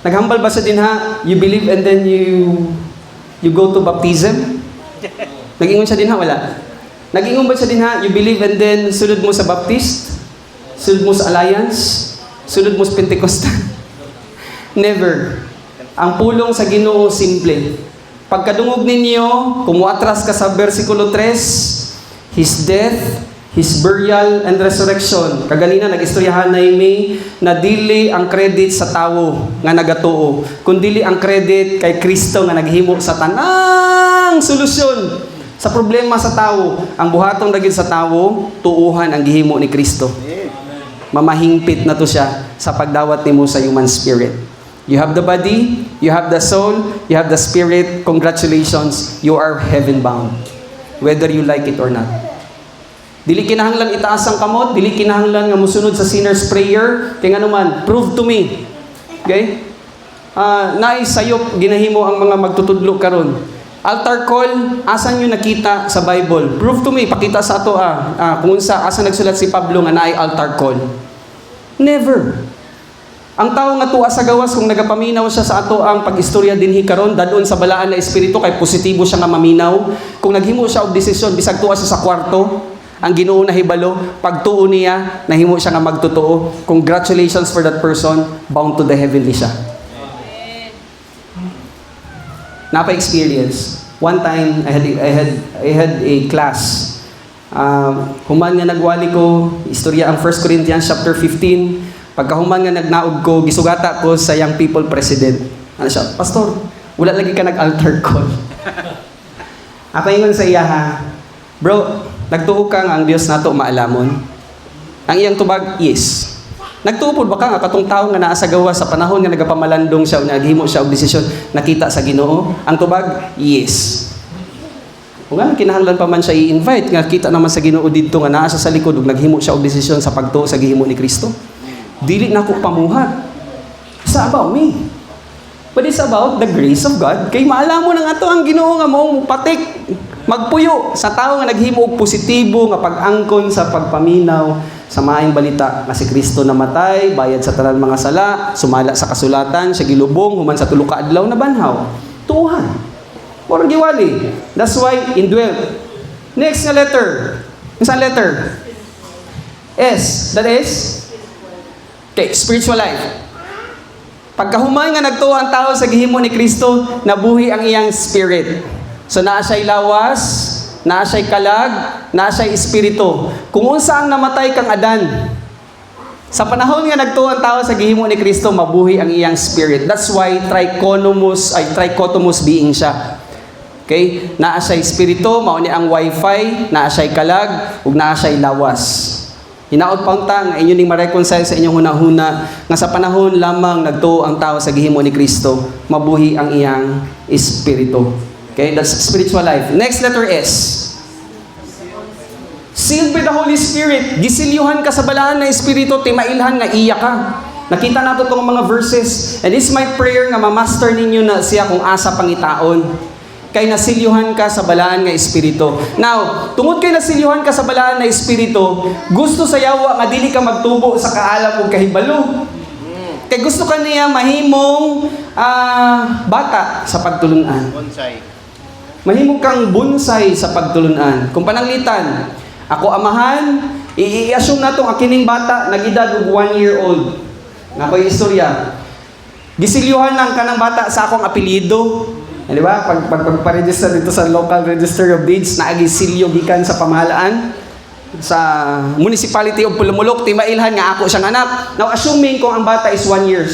Naghambal ba sa din ha? You believe and then you go to baptism? Nag-ingon siya din ha? Wala. Nag-ingon ba siya din ha? You believe and then sunod mo sa Baptist? Sunod mo sa Alliance? Sunod mo sa Pentecostal? Never. Ang pulong sa Ginoo simple. Pagkadungog ninyo, kumuatras ka sa versikulo 3, His death, His burial and resurrection. Kaganina nag-istoryahan na imi na dili ang credit sa tawo nga nagatuo, kundi ang credit kay Kristo nga naghimo sa tanang solusyon sa problema sa tawo. Ang buhaton ra gyud sa tawo, tuuhan ang gihimo ni Kristo. Mamahingpit na to siya sa pagdawat nimo sa human spirit. You have the body, you have the soul, you have the spirit. Congratulations, you are heaven bound. Whether you like it or not. Dili kinahanglan itaas ang kamot, dili kinahanglan nga musunod sa sinner's prayer, kay nga naman, prove to me. Okay? Naisayop, ginahimo ang mga magtutudlo karon. Altar call, asan nyo nakita sa Bible? Prove to me, pakita sa ato kung asa nagsulat si Pablo nga naay altar call. Never. Ang tao nga tuwa sa gawas kung nagapaminaw siya sa ato ang pag-istorya dinhi karon dadon sa balaan na espiritu kay positibo siya nga maminaw. Kung naghimo siya og desisyon bisag tuwa siya sa kwarto, ang Ginoo nahibalo, pagtuo niya, nahimo siya nga magtotoo. Congratulations for that person, bound to the heavenly siya. Napa-experience. One time, I had a class. Human nga nagwali ko, istorya ang 1 Corinthians chapter 15. Pagkahuman nga nagnaog ko, gisugata ko sa young people president. Ano siya? Pastor, wala lagi ka nag-altar call. Ako ingon sa iya ha, bro, nagtuo ka nga ang Dios nato maalamon. Ang iyang tubag, yes. Nagtuupod ba ka nga katong tao nga naa sa gawa sa panahon nga nagapamalandong siya o naghimo siya og desisyon nakita sa Ginoo? Ang tubag, yes. Kung nga kinahanglan pa man siya i-invite nga kita naman sa Ginoo didto nga naa siya sa likod ug naghimo siya og desisyon sa pagtuo sa gihimo ni Kristo. Dili na ko pamuhat. It's about me. But it's about the grace of God. Kay maalam mo nang ato ang Ginoo nga mao patik magpuyo sa tao nga naghimo og positibo nga pag-angkon sa pagpaminaw sa maayong balita nga si Kristo namatay, bayad sa tanan mga sala, sumala sa kasulatan, siya gilubong human sa tulo ka adlaw na banhaw. Tuhan. Murag giwali. That's why indwell. Next na letter. Isang letter. S. That is? Okay, spiritual life. Pagkahuman nga nagtuo ang tao sa gihimo ni Kristo, nabuhi ang iyang spirit. So naa siya'y lawas, naa siya'y kalag, naa siya'y espiritu. Kung unsa ang namatay kang Adan, sa panahon nga nagtuo ang tao sa gihimo ni Kristo, mabuhi ang iyang spirit. That's why trichotomous being siya. Okay? Naa siya'y espiritu, mao ni ang wifi, naa siya'y kalag, ug naa siya'y lawas. Hinaot paunta nga inyo ning ma-reconcile sa inyong hunahuna nga sa panahon lamang nagtuo ang tao sa gihimo ni Kristo, mabuhi ang iyang espiritu. Okay, that's spiritual life. Next letter S. Sealed by the Holy Spirit. Gisilyuhan ka sa balaan na espiritu, timailhan nga iya ka. Nakita nato tong mga verses, and it's my prayer nga ma-master ninyo na siya kung asa pangitaon. Kay nasilyuhan ka sa balaan nga espiritu. Now, tungod kay nasilyuhan ka sa balaan na espiritu, gusto sa yawa nga dili ka magtubo sa kaalam ug kahibalo. Kay gusto ka niya mahimong bata sa pagtulunan. Bonsai. Mahimo kang bonsai sa pagtulunan. Kung pananglitan, ako amahan, i-assume natong akining bata nagedad og 1 year old. Nakoy istorya. Gisilyuhan lang kanang bata sa akong apelyido. Di ba? Pag-register dito sa local register of deeds, naagisilyo gikan sa pamahalaan sa municipality of Pulumulok, timailhan nga ako siyang anak. Now, assuming kung ang bata is 1 year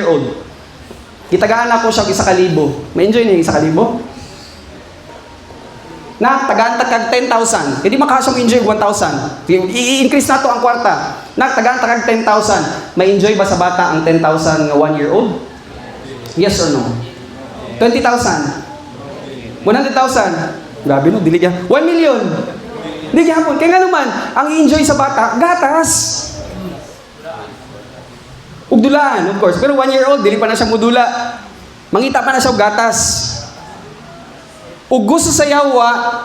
old, kitagaan ako siya 1,000. Ma-enjoy niya 1,000? Na, tagaan kag 10,000. Hindi makasang enjoy 1,000. I-increase na to ang kwarta. Na, tagaan kag 10,000. Ma-enjoy ba sa bata ang 10,000 nga 1 year old? Yes or no? 20,000. 100,000. Grabe no, dili niya. 1 million. Hindi hapon. Kaya nga naman, ang enjoy sa bata, gatas. Ug dulaan, of course. Pero 1 year old, dili pa na siya mudula. Mangita pa na siya og gatas. Ug gusto sa yawa,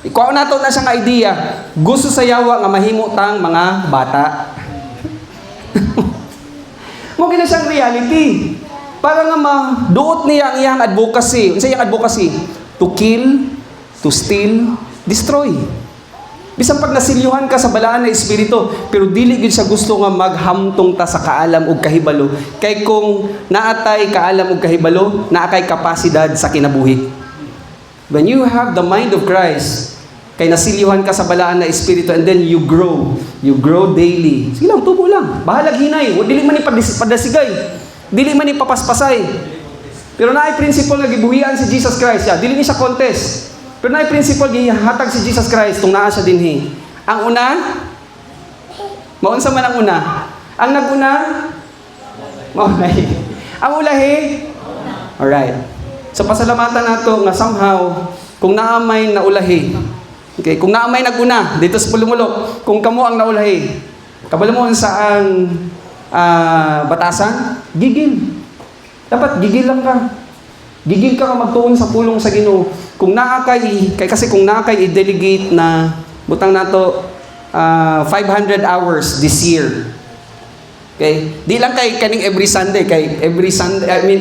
ikaw nato na siyang idea, gusto sa yawa nga mahimo tang mga bata. Mo gina siyang reality. Para nga maduot niya ang iyang advocacy. Unsa iyang advocacy? To kill, to steal, destroy. Bisan pag nasilyuhan ka sa balaan na espiritu, pero dili gid siya gusto nga maghamtong ta sa kaalam ug kahibalo. Kay kung naatay kaalam ug kahibalo, naa kay kapasidad sa kinabuhi. When you have the mind of Christ, kay nasilyuhan ka sa balaan na espiritu, and then you grow daily. Sige lang, tubo lang. Bahalag hinay. Dili man ni padasigay. Dili man ni papaspasay. Pero naay principle nga gibuhian si Jesus Christ. Dili ni siya contest. Pero naay principle gihatag si Jesus Christ tung naa siya dinhi. Ang una, maunsa man ang una? Ang naguna, maulahi. Ang ulahi, alright. So pasalamatan nato nga somehow kung naamay naulahi. Okay, kung naamay naguna dito sa Pulumulok, kung kamo ang naulahi, kabalo mo saan batasan, gigil. Dapat gigil lang ka. Gigil ka magtuon sa pulong sa Ginoo. Kung kasi kung naakay i-delegate na butang nato 500 hours this year. Okay? Di lang kay kaning every Sunday,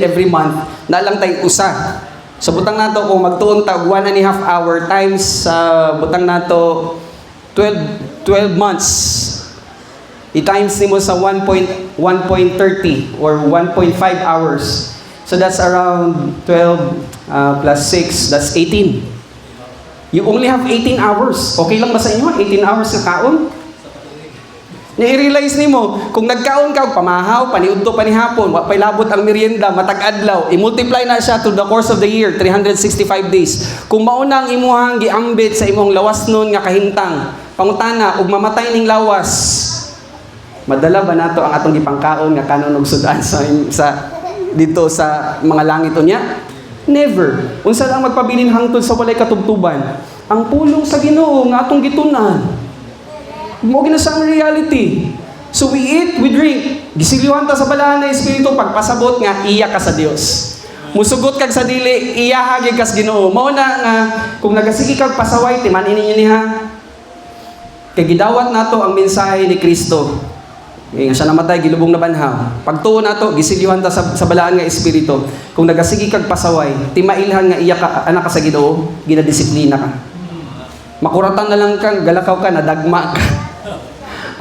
every month, na lang tay usa. So butang nato kung magtuon ta 1.5 hour times butang nato 12 months. I-times nimo sa 1.30 or 1.5 hours. So that's around 12 plus 6, that's 18. You only have 18 hours. Okay lang ba sa inyo? 18 hours na kaon? I-realize nimo, kung nagkaon ka, pamahaw, paniudto, panihapon, wapay labot ang merienda, matag-adlaw, i-multiply na siya to the course of the year, 365 days. Kung mauna ang imuhang giambit sa imong lawas nun nga kahintang, pangutana, ug mamatay ning lawas, madala ba nato ang atong gipangkaon nga kanon og sudan sa dito sa mga langit unya? Never. Unsa lang magpabilin hangtod sa walay katubtuban? Ang pulong sa Ginoo nga atong gitunan. Mo gina sa reality. So we eat, we drink. Gisilyuhan ta sa balaan na espiritu pagpasabot nga iya ka sa Dios. Musugot kag sa dili, iya hagig kas Ginoo. Mao na nga kung nagasigi kag pasaway timan-in ninyo niha. Kay gidawat nato ang mensahe ni Kristo. Nga siya namatay, gilubong na banhaw. Pagtuon nato, gisilyuhan ta sa balaan nga espiritu. Kung nagasigi kag pasaway, timailhan nga iya ka, anak ka sa Ginoo, ginadisiplina ka. Makuratan na lang kang, galakaw ka, nadagma ka.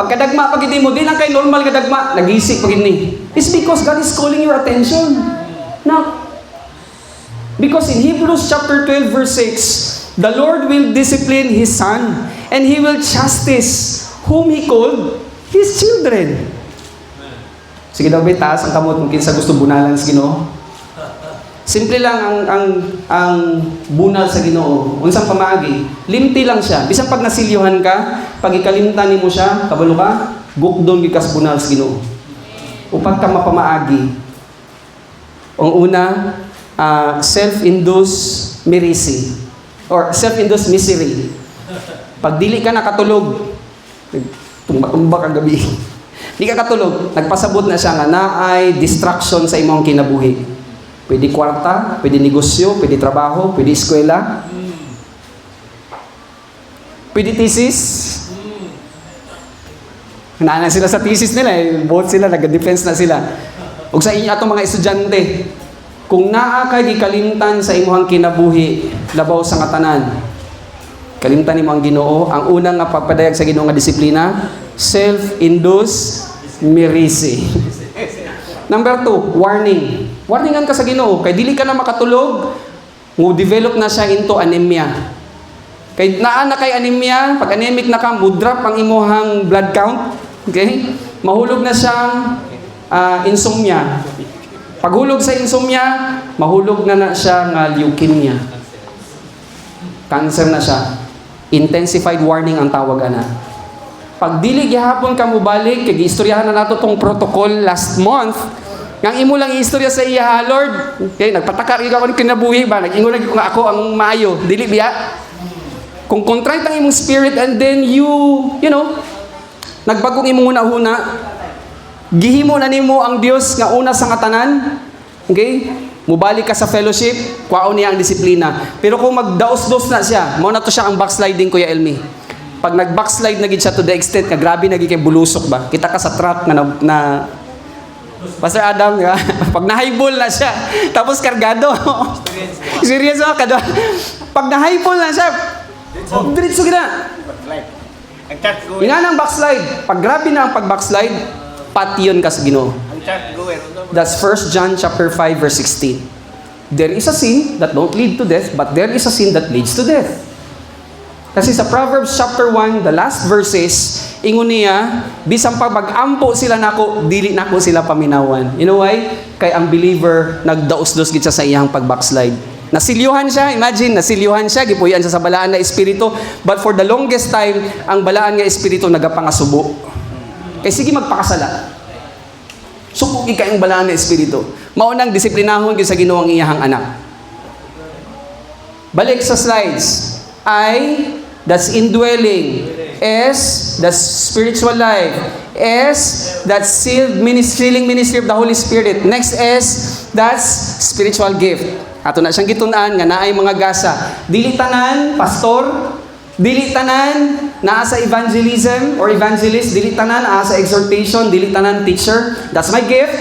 pagkadagma pag mo, di lang kay normal nga dagma, nagisik pag ni. It's because God is calling your attention. Now, because in Hebrews chapter 12 verse 6, the Lord will discipline His Son, and He will chastise whom He called His children. Sige daw, taas ang kamot kung kinsa gusto bunalan sa Ginoo. Simple lang ang bunal sa Ginoo. Unsang pamaagi, limti lang siya. Bisan pag nasilyuhan ka, pag ikalimtan nimo siya, kabalo ka, gukdon gikas bunal sa Ginoo. Upag ka mapamaagi. Ang una, self-induced mercy or self-induced misery. Pag dili ka nakatulog, tumba-tumba kang gabi. Di ka katulog, nagpasabot na siya nga naay distraction sa imong kinabuhi. Pwede kwarta, pwede negosyo, pwede trabaho, pwede eskwela. Pwede thesis. Naanan sila sa thesis nila eh. Both sila, nag-defense na sila. Ug sa inyo atong mga estudyante, kung naa kay gikalimtan sa imong kinabuhi, labaw sa katanan. Kalimtan nimo ang Ginoo, ang unang nga pagpadayag sa Ginoo nga disiplina, self-induced mercy. Number 2, warning. Warningan ka sa Ginoo kay dili ka na makatulog, mo develop na siya into anemia. Kay naa na kay anemia, pag anemic na ka, mo-drop ang imuhang blood count. Okay? Mahulog na siyang insomnia. Paghulog sa insomnia, mahulog na siya nga leukemia. Cancer na siya. Intensified warning ang tawag ana. Pag dili gihapon ka mobalik, kay giistoryahan na nato tong protocol last month, ngang imo lang istorya sa iya, Lord. Okay, nagpatakar ka kon kinabuhi ba, nag-ingon lagi ko nga ako ang maayo, dili biya. Kung contrite ang imong spirit and then you know, nagbagong imong una-una, gihimo na nimo ang Dios nga una sa katanan. Okay? Mubalik ka sa fellowship, kwaon niya ang disiplina. Pero kung magdaos-dos na siya, mao na to siya ang backsliding, Kuya Elmi. Pag nag-backslide na gid siya to the extent nga grabe na gid kay bulusok ba. Kita ka sa truck na Pastor Adam, diba? Pag na-highball na siya, tapos kargado. Serious ako, kado. Pag na-highball na siya, diretso gina. Ang church goer. Ina ang backslide. Pag grabe na ang pag-backslide, pati yun ka sa Ginoo. Ang church goer. That's 1 John chapter 5 verse 16. There is a sin that don't lead to death, but there is a sin that leads to death. Kasi sa Proverbs chapter 1, the last verses, ingon niya, bisang pag mag-ampo sila nako, dili nako sila paminawan. You know why? Kay ang believer, nagdaos-dos gid siya sa iyang pag-backslide. Nasilyuhan siya, imagine, nasilyuhan siya, gipuyan siya sa balaan na espiritu, but for the longest time, ang balaan nga espiritu nagapangasubo. Kay sige magpakasala. Subuki ka yung balaan na espiritu. Maunang disiplinahon gid sa Ginoo ang iyahang anak. Balik sa slides. That's indwelling. S, that's spiritual life. S, that's sealed sealing ministry of the Holy Spirit. Next S, that's spiritual gift. Ato na siyang gitun-an nga naay mga gasa. Dili tanan pastor, dili tanan naa sa evangelism or evangelist, dili tanan naa sa exhortation, dili tanan teacher. That's my gift.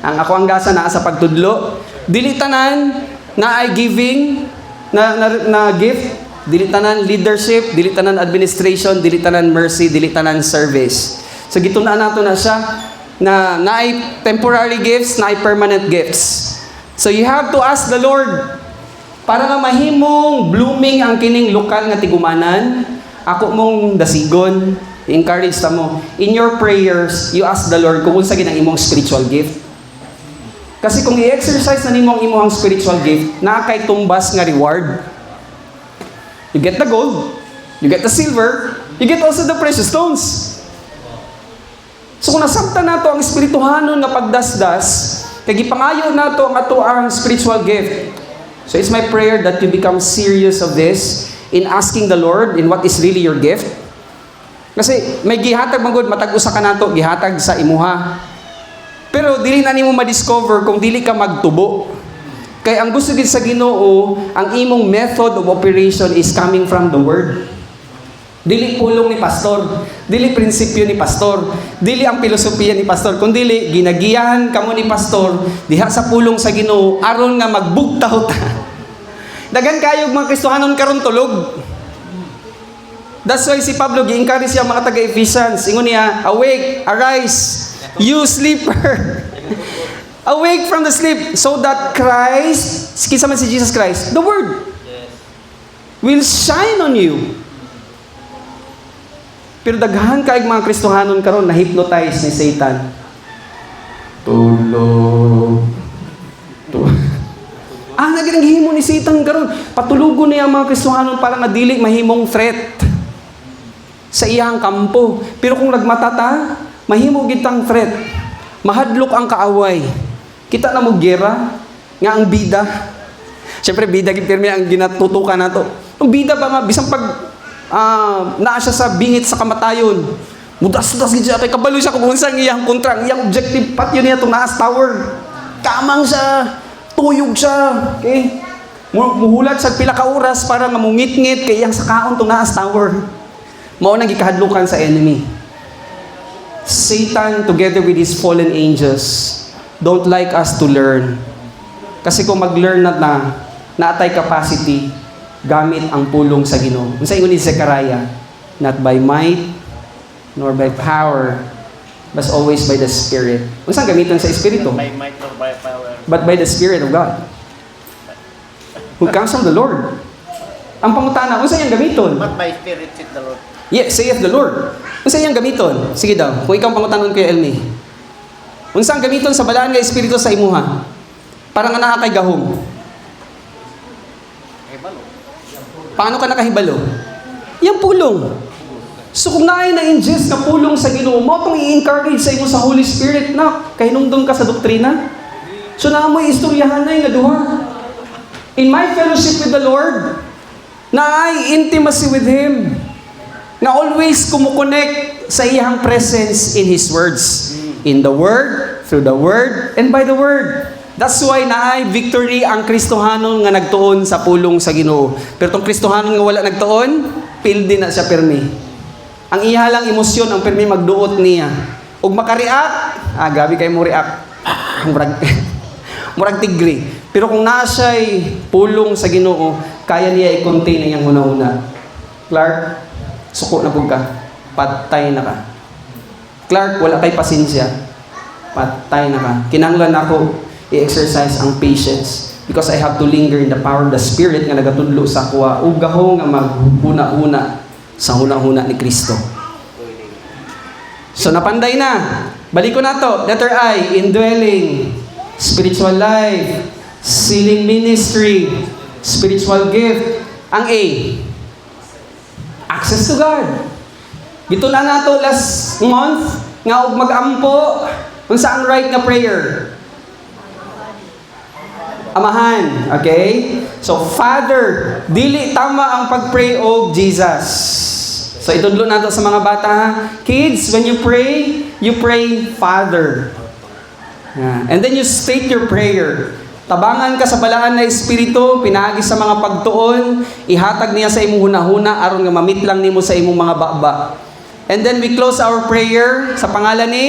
Ang ako ang gasa naa sa pagtudlo. Dili tanan naay giving na gift. Dili tanan leadership, dili tanan administration, dili tanan mercy, dili tanan service. So gitun-an nato na siya na naay temporary gifts, naay permanent gifts. So you have to ask the Lord para nga mahimong blooming ang kining lokal nga tigumanan. Ako mong dasigon, encourage ta mo. In your prayers, you ask the Lord kung unsa gid ang imong spiritual gift. Kasi kung i-exercise na nimo ang imong spiritual gift, naa kay tumbas nga reward. You get the gold, you get the silver, you get also the precious stones. So kung nasabtan nato ang espirituhanon nga pagdasdas, kay gipangayo nato ang ato ang spiritual gift. So it's my prayer that you become serious of this in asking the Lord in what is really your gift. Kasi may gihatag manggod matag usa ka nato gihatag sa imuha. Pero dili na nimo ma-discover kung dili ka magtubo. Kaya ang gusto din sa Ginoo, ang imong method of operation is coming from the Word. Dili pulong ni pastor, dili prinsipyo ni pastor, dili ang filosofiya ni pastor, kundi ginagiyahan kamo ni pastor diha sa pulong sa Ginoo aron nga magbugtaw ta. Dagan kayo mga Kristohanon karon tulog. That's why si Pablo, gi-encourage siya mga taga-Ephesians. Ingon niya, awake, arise, you sleeper. Awake from the sleep, so that Christ, kisa man si Jesus Christ, the Word, will shine on you. Pero daghan kaig mga Kristohanon karon na-hypnotize ni Satan. Tulog. Naging himo ni Satan karon. Patulugon niya ang mga Kristohanon para nga dili mahimong threat sa iyang kampo. Pero kung nagmatata, mahimo gitang threat. Mahadlok ang kaaway. Kita na mo gera nga ang bida. Siyempre bida gid pirmi ang ginatutukan nato. Ang bida pa nga bisang pag naa siya sa bingit sa kamatayon. Mudas-mudas gid siya kay kabalo siya kung unsang iyang kontra, iyang objective pat yun niya tong naas tower. Kamang siya, tuyog siya, okay? Muhulat sa pila ka oras para nga mungit-ngit kay iyang sakaon tong naas tower. Mao nang gikahadlukan sa enemy. Satan together with his fallen angels don't like us to learn. Kasi kung mag-learn na naatay capacity gamit ang pulong sa Ginoo. Unsa ingon ni Zechariah? Not by might nor by power, but always by the Spirit. Unsa gamiton sa Espiritu? By might or by power. But by the Spirit of God, who comes from the Lord. Ang pangutana, unsa iyang gamiton? But by spirit said the Lord. Yes, saith the Lord. Unsa iyang gamiton? Sige daw, kung ikaw ang pangutanon Kuya Elmi. Unsa ang gamiton sa balaan nga Espiritu sa imuha? Para nga naa kay gahom. Eh, balo. Paano ka nakahibalo? Yang pulong. So kung naay na-ingest na pulong sa Ginoo mo, itong i-encourage sa imo sa Holy Spirit na kahinungdong ka sa doktrina. So naamoy istoryahan na yung duha. In my fellowship with the Lord, naay intimacy with Him, na always kumukonect sa iyang presence in His words. In the Word, through the Word, and by the Word. That's why naay victory ang Kristohanon nga nagtuon sa pulong sa Ginoo. Pero tong Kristohanon nga wala nagtuon, pildi na siya pirmi. Ang iya lang emosyon ang pirmi magduot niya. Ug maka-react, gabi kay mo react. Murag tigri. Pero kung naa siya'y pulong sa Ginoo, kaya niya i-contain ang iyang una-una. Clark, suko na pug ka. Patay na ka. Clark, wala kay pasensya. Patay na ka. Kinanglan ako i-exercise ang patience because I have to linger in the power of the Spirit nga nagatudlo sa kuwa ug gahong nga maghuna-huna sa huna-huna ni Kristo. So napanday na. Balik ko na to. Letter I, indwelling, spiritual life, sealing ministry, spiritual gift. Ang A, access to God. Dito na nato last month nga og mag-ampo unsa ang right nga prayer. Amahan, okay? So, Father, dili tama ang pag-pray og Jesus. So, itudlo nato sa mga bata, ha? Kids, when you pray Father. Yeah. And then you state your prayer. Tabangan ka sa balaan na Espiritu, pinaagi sa mga pagtuon, ihatag niya sa imong hunahuna, aron nga mamit lang nimo sa imong mga baba. And then we close our prayer sa pangalan ni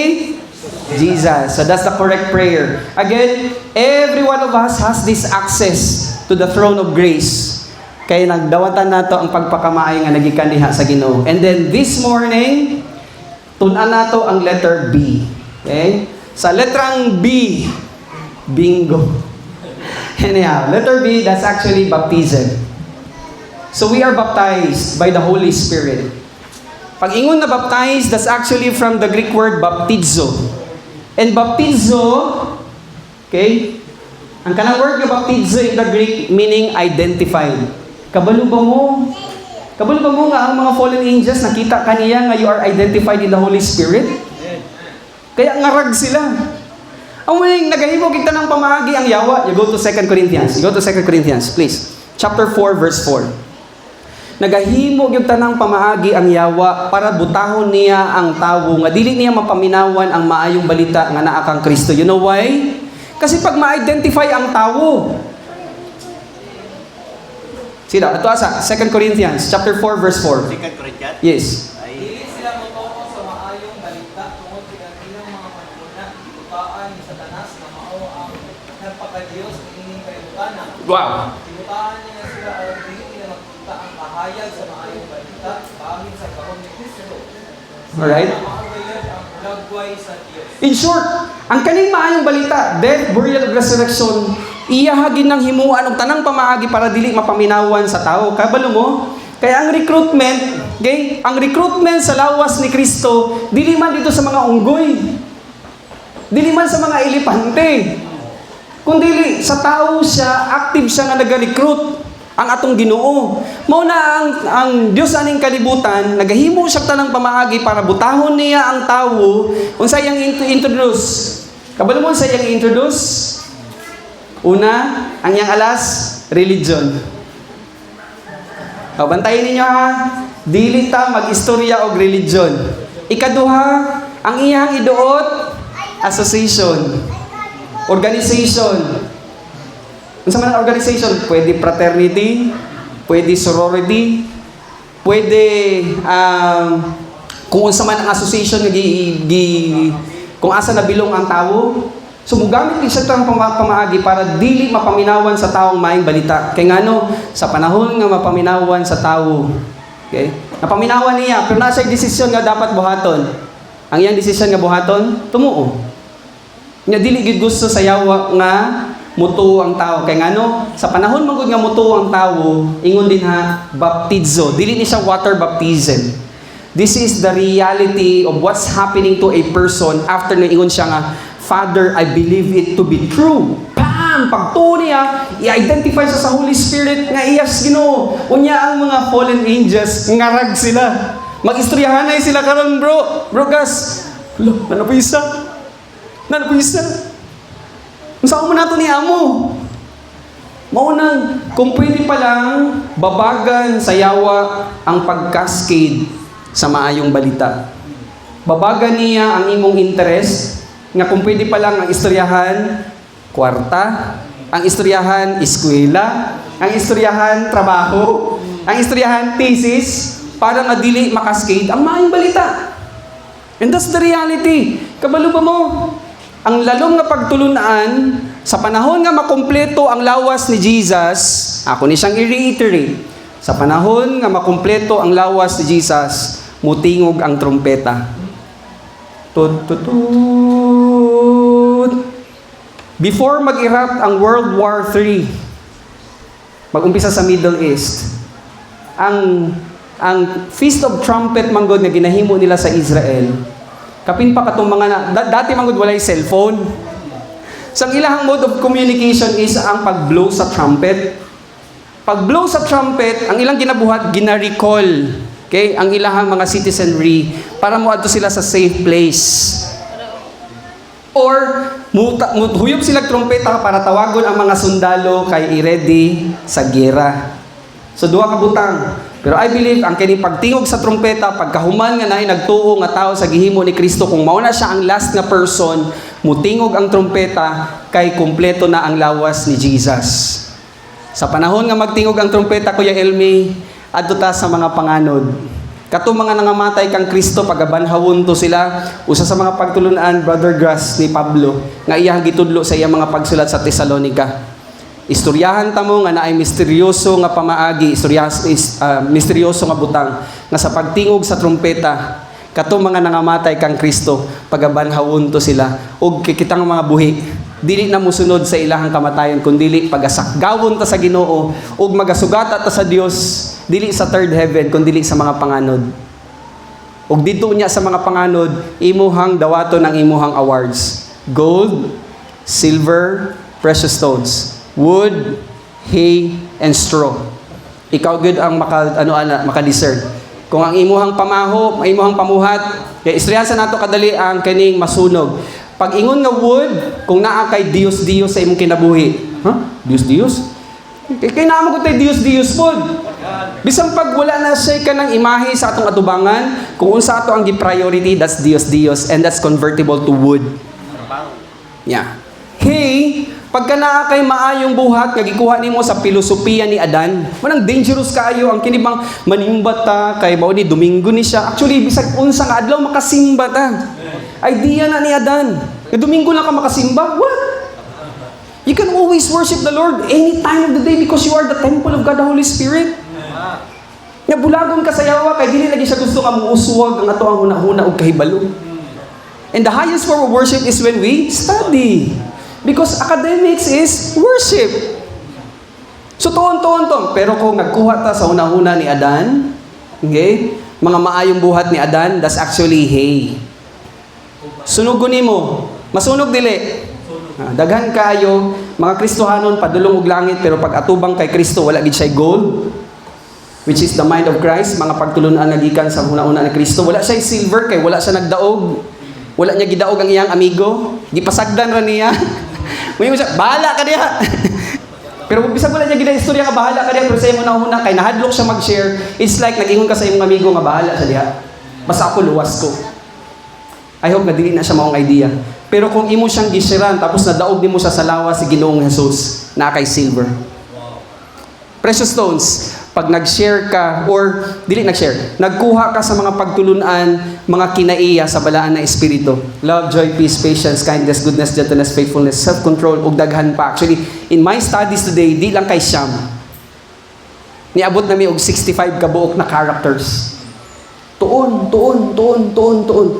Jesus. So that's the correct prayer. Again, every one of us has this access to the throne of grace. Kaya nagdawatan nato ang pagpakamaayo nga nagikan diha sa Ginoo. And then this morning, tun-an nato ang letter B. Okay? Sa letrang B, bingo. Anyhow, letter B, that's actually baptism. So we are baptized by the Holy Spirit. Pag ingon na baptized, that's actually from the Greek word baptizo. And baptizo, okay, ang kanang word nga baptizo in the Greek meaning identified. Kabalo ba mo? Kabalo ba mo nga ang mga fallen angels nakita kaniya nga you are identified in the Holy Spirit? Kaya ngarag sila. Ang muling nagahimo kita ng pamagi ang yawa. You go to 2 Corinthians. You go to 2 Corinthians, please. Chapter 4, verse 4. Nagahimo gyud tanang pamaagi ang yawa para butahon niya ang tawo nga dili niya mapaminawan ang maayong balita nga naa kang Kristo. You know why? Kasi pag ma-identify ang tawo. Sila, ito asa 2 Corinthians chapter 4 verse 4. 2 Corinthians. Yes. Dili sila motomo sa maayong balita tungod kay ilang mga panuna ibutaan ni Satanas na mao ang nagpaka-Dios niining kalibutan. Wow. Ibutaan niya sila aron dili nila magpunta ang kahayag sa maayong balita bahin Alright? Maawayad ang lagway sa Dios. In short, ang kaning maayong balita, death, burial, ug resurrection, iyahagin ng himuan og tanang pamaagi para dili mapaminawan sa tao. Kabalo mo? Kaya ang recruitment, okay? Ang recruitment sa lawas ni Kristo, dili man dito sa mga unggoy. Dili man sa mga elepante. Kundi sa tao siya, active siya nga nag-recruit ang atong Ginoo. Mao na ang Dios aning kalibutan, nagahimo siya tanang pamaagi para butahon niya ang tawo unsa iyang introduce. Kabalo mo sa iyang introduce? Una, ang iyang alas, religion. O, bantayin ninyo ha. Dili ta mag-istorya og religion. Ikaduha, ang iyang iduot, association. Organization. Unsa man ang organization? Pwede fraternity, pwede sorority, pwede kung unsa man ang association nga kung asa nabilong ang tawo. So mugamit din siya itong pamaagi para dili mapaminawan sa taong maayong balita. Kaya ngano, sa panahon nga mapaminawan sa tao, okay? Napaminawan niya, pero nasa desisyon nga dapat buhaton. Ang iyang desisyon nga buhaton, tumuo. Nga dili gid gusto sa yawa nga mutuo ang tao. Kaya ngano, sa panahon magud nga mutuo ang tao, ingon din ha, baptizo. Dili ni siya water baptism. This is the reality of what's happening to a person after na ingon siya nga, Father, I believe it to be true. Bam! Pagtuo niya, i-identify siya sa Holy Spirit nga iyas Ginoo. Unya ang mga fallen angels, ngarag sila. Mag-istoryahanay sila karon, bro. Bro, gas. Nanapisa. Saan mo nato ni Amo? Maunang, kung pwede pa lang, babagan sa yawa ang pag-cascade sa maayong balita. Babagan niya ang imong interest, nga kung pwede pa lang ang istoryahan, kwarta, ang istoryahan, eskwela, ang istoryahan, trabaho, ang istoryahan, thesis, para nga dili makaskade ang maayong balita. And that's the reality. Kabalo pa mo, ang lalong nga pagtulunan, sa panahon nga makumpleto ang lawas ni Jesus, ako ni siyang i-reiterate, sa panahon nga makumpleto ang lawas ni Jesus, mutingog ang trompeta. Before mag-erupt ang World War III, mag-umpisa sa Middle East, ang Feast of Trumpet manggod nga ginahimo nila sa Israel, kapin pa katong mga dati manggod walay cellphone. So ang ilahang mode of communication is ang pag-blow sa trumpet. Pag-blow sa trumpet, ang ilang ginabuhat, gina-recall, okay, ang ilahang mga citizenry para moadto sila sa safe place. Or huyop sila trompeta para tawagon ang mga sundalo kay i-ready sa gera. So duha ka butang. Pero I believe ang kini pagtingog sa trompeta, pagkahuman nga naay nagtuo nga tao sa gihimo ni Kristo, kung mao na siya ang last nga person, mutingog ang trompeta kay kumpleto na ang lawas ni Jesus. Sa panahon nga magtingog ang trompeta, Kuya Elmi, adto ta sa mga panganod. Kato mga nangamatay kang Kristo, pagabanhawon to sila. Usa sa mga pagtulunan, Brother Grass ni Pablo, nga iyang gitudlo sa iyang mga pagsulat sa Tesalonica. Istoryahan ta mo nga naay misteryoso nga pamaagi, misteryoso nga butang, nga sa pagtingog sa trompeta, kato mga nangamatay kang Kristo, pagabanhawon to sila. Og kitang mga buhi, dili na musunod sa ilahang kamatayon, kundi pagasakgawon ta sa Ginoo, og magasugata ta sa Dios, dili sa third heaven, kundi sa mga panganod. Og dito niya sa mga panganod, imuhang dawaton ang imuhang awards. Gold, silver, precious stones, wood, hay, and straw. Ikaw gud ang maka-discern. Kung ang imuhang pamaho, imuhang pamuhat, kay istoryahan sa nato kadali ang kaning masunog. Pag ingon nga wood, kung naa kay Dios sa imong kinabuhi. Dios? Kay naa mo tay Dios pod. Bisan pag wala na siya ka ng imahe sa atong atubangan, kung unsa ato ang gi-priority, that's Dios, and that's convertible to wood. Yeah. Hey, pagka naa kay maayong buhat nga gikuha nimo sa filosofiya ni Adan, manang dangerous kaayo ang kinibang manimba ta kay mao ni Domingo ni siya. Actually bisag unsa nga adlaw makasimba ta. Idea na ni Adan. Nga Domingo lang ka makasimba? What? You can always worship the Lord any time of the day because you are the temple of God the Holy Spirit. Nga bulagon ka sa yawa, kay dili lagi siya gusto ka muuswag ang ato ang huna-huna o kahibalo. And the highest form of worship is when we study. Because academics is worship. So tuon. Pero kung nagkuha ta sa una-una ni Adan, okay, mga maayong buhat ni Adan, that's actually hay. Sunugon nimo, masunog dili. Daghan kayo, mga Kristohanon padulong og langit, pero pag atubang kay Kristo wala gid siya gold, which is the mind of Christ, mga pagtulunan nagikan sa una-una ni Kristo. Wala siya silver kay wala siya nagdaog. Wala niya gidaog ang iyang amigo, gipasagdan ra niya. May siya, bahala ka diha. Pero kung bisag wala niya gida istorya ka, bahala ka diha, pero sa iyong una-una kay nahadlok siya mag-share, it's like nag-ingon ka sa iyong amigo nga bahala siya diha. Basta ako luwas ko. I hope na dili na siya maong idea. Pero kung imo siyang gishiran, tapos nadaog din mo siya sa lawas si Ginoong Jesus, na kay silver. Precious stones, pag nag-share ka, or dili nag-share, nagkuha ka sa mga pagtulunan, mga kinaiya sa balaan na espiritu. Love, joy, peace, patience, kindness, goodness, gentleness, faithfulness, self-control, ug daghan pa. Actually, in my studies today, di lang kay Siyam. Niabot na mi og 65 kabuok na characters. Tuon.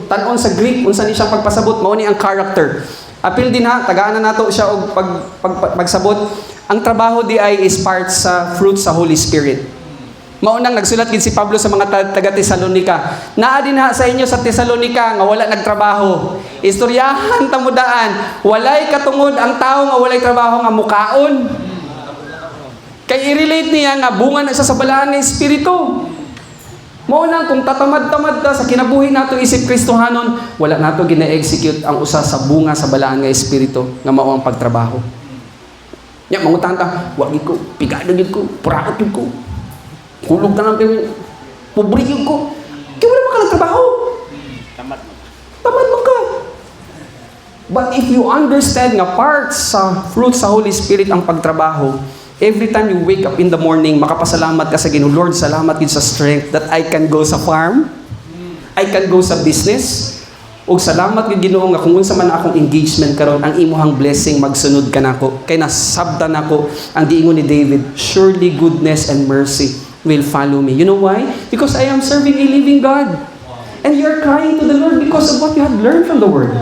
Tanon sa Greek, unsa ni siyang pagpasabot, mao ni ang character. Apil din ha, tagaan na nato siya og pagsabot. Ang trabaho di ay is part sa fruit sa Holy Spirit. Maunang nagsulat gid si Pablo sa mga taga Tesalonica. Naa din ha sa inyo sa Tesalonica nga wala nagtrabaho. Istoryahan tamudaan, walay katungod ang tawo nga walay trabaho nga mukaon. Kay i-relate niya nga bunga na siya sa balaan ng espiritu. Maunang kung tatamad-tamad ta sa kinabuhi nato isip Kristohanon, wala nato gina-execute ang usa sa bunga sa balaan nga espiritu nga mao ang pagtrabaho. Nya mangutang ta, wa gid ko, pigado gid ko, puraot gid ko. Kulog ta nang pobre gid ko. Kaya wala man ka nagtrabaho. Tamad. Tamad man ka. But if you understand nga part sa fruit sa Holy Spirit ang pagtrabaho, every time you wake up in the morning, makapasalamat ka sa Ginoo, Lord, salamat gid sa strength that I can go sa farm, I can go sa business, ug salamat gid Ginoo nga kung unsa man akong engagement karon, ang imuhang blessing magsunod kanako. Kay nasabtan nako ang giingon ni David, surely goodness and mercy will follow me. You know why? Because I am serving a living God. And you are crying to the Lord because of what you have learned from the Word.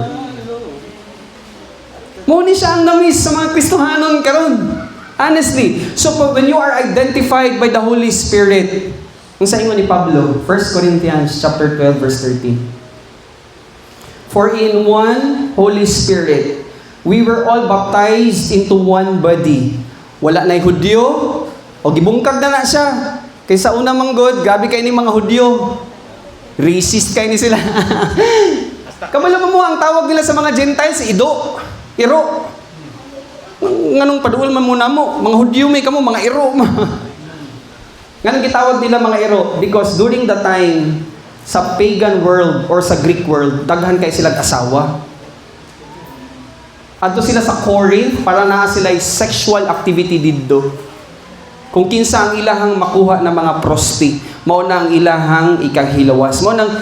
Mo ni siya ang namis sa mga Kristohanon karon. Honestly, so when you are identified by the Holy Spirit, ang sa ingon ni Pablo, 1 Corinthians chapter 12 verse 13. For in one Holy Spirit, we were all baptized into one body. Wala na'y Hudyo, o gibungkag na siya. Kaysa una manggod, gabi kayo ni mga Hudyo. Racist kayo ni sila. Kabalo mo ang tawag nila sa mga Gentiles, Iro. Nganong paduol man muna mo, mga Hudyo may kamo, mga Iro. Nganong gitawag nila mga Iro? Because during the time, sa pagan world or sa Greek world, daghan kay sila asawa. Adto sila sa Corinth para naa sila sexual activity didto. Kung kinsa ang ilahang makuha ng mga prosti, mao na ang ilahang ikahilawas. Mao nang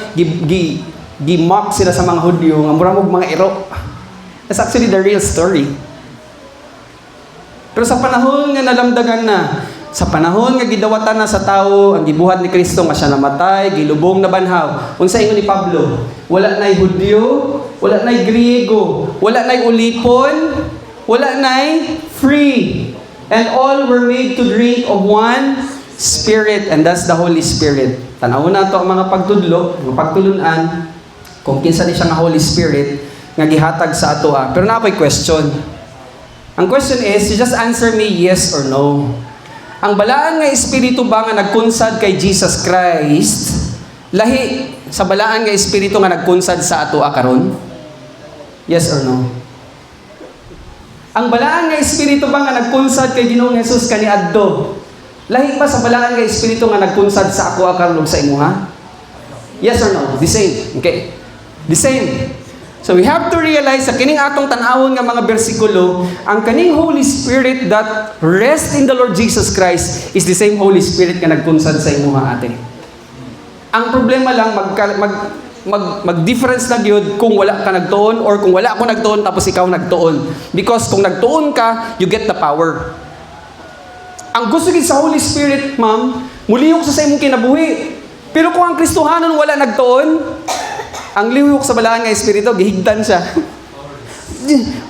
gi-mock sila sa mga Hudyo nga mura mo mga iro. That's actually the real story. Pero sa panahon nga nalamdagan na, sa panahon nga gidawatan na sa tao ang gibuhat ni Kristo nga siya namatay, gilubong na banhaw. Unsa ingon ni Pablo? Wala nay Hudyo, wala nay Griego, wala nay ulipon, wala nay free. And all were made to drink of one Spirit, and that's the Holy Spirit. Tanawon nato ang mga pagtudlo, mga pagtulunan, kung kinsa ni siya nga Holy Spirit nga gihatag sa ato. Pero na ako'y question. Ang question is, you just answer me yes or no. Ang balaan nga espiritu ba nga nagkunsad kay Jesus Christ, lahi sa balaan nga espiritu nga nagkunsad sa ato karon? Yes or no? Ang balaan nga espiritu ba nga nagkunsad kay Ginoong Jesus kaniadto, lahi pa sa balaan nga espiritu nga nagkunsad sa ako karon sa imuha? Yes or no? The same. Okay. The same. So we have to realize sa kining atong tan-awon nga mga bersikulo, ang kaning Holy Spirit that rest in the Lord Jesus Christ is the same Holy Spirit nga nagkunsad sa imuha ate. Ang problema lang mag-difference na gyud kung wala ka nagtuon or kung wala ako nagtuon tapos ikaw nagtuon. Because kung nagtuon ka, you get the power. Ang gusto gid sa Holy Spirit, ma'am, Mulihok sa imong kinabuhi. Pero kung ang Kristohanon wala nagtuon, ang lihok sa balahan nga espiritu, gihigdan siya.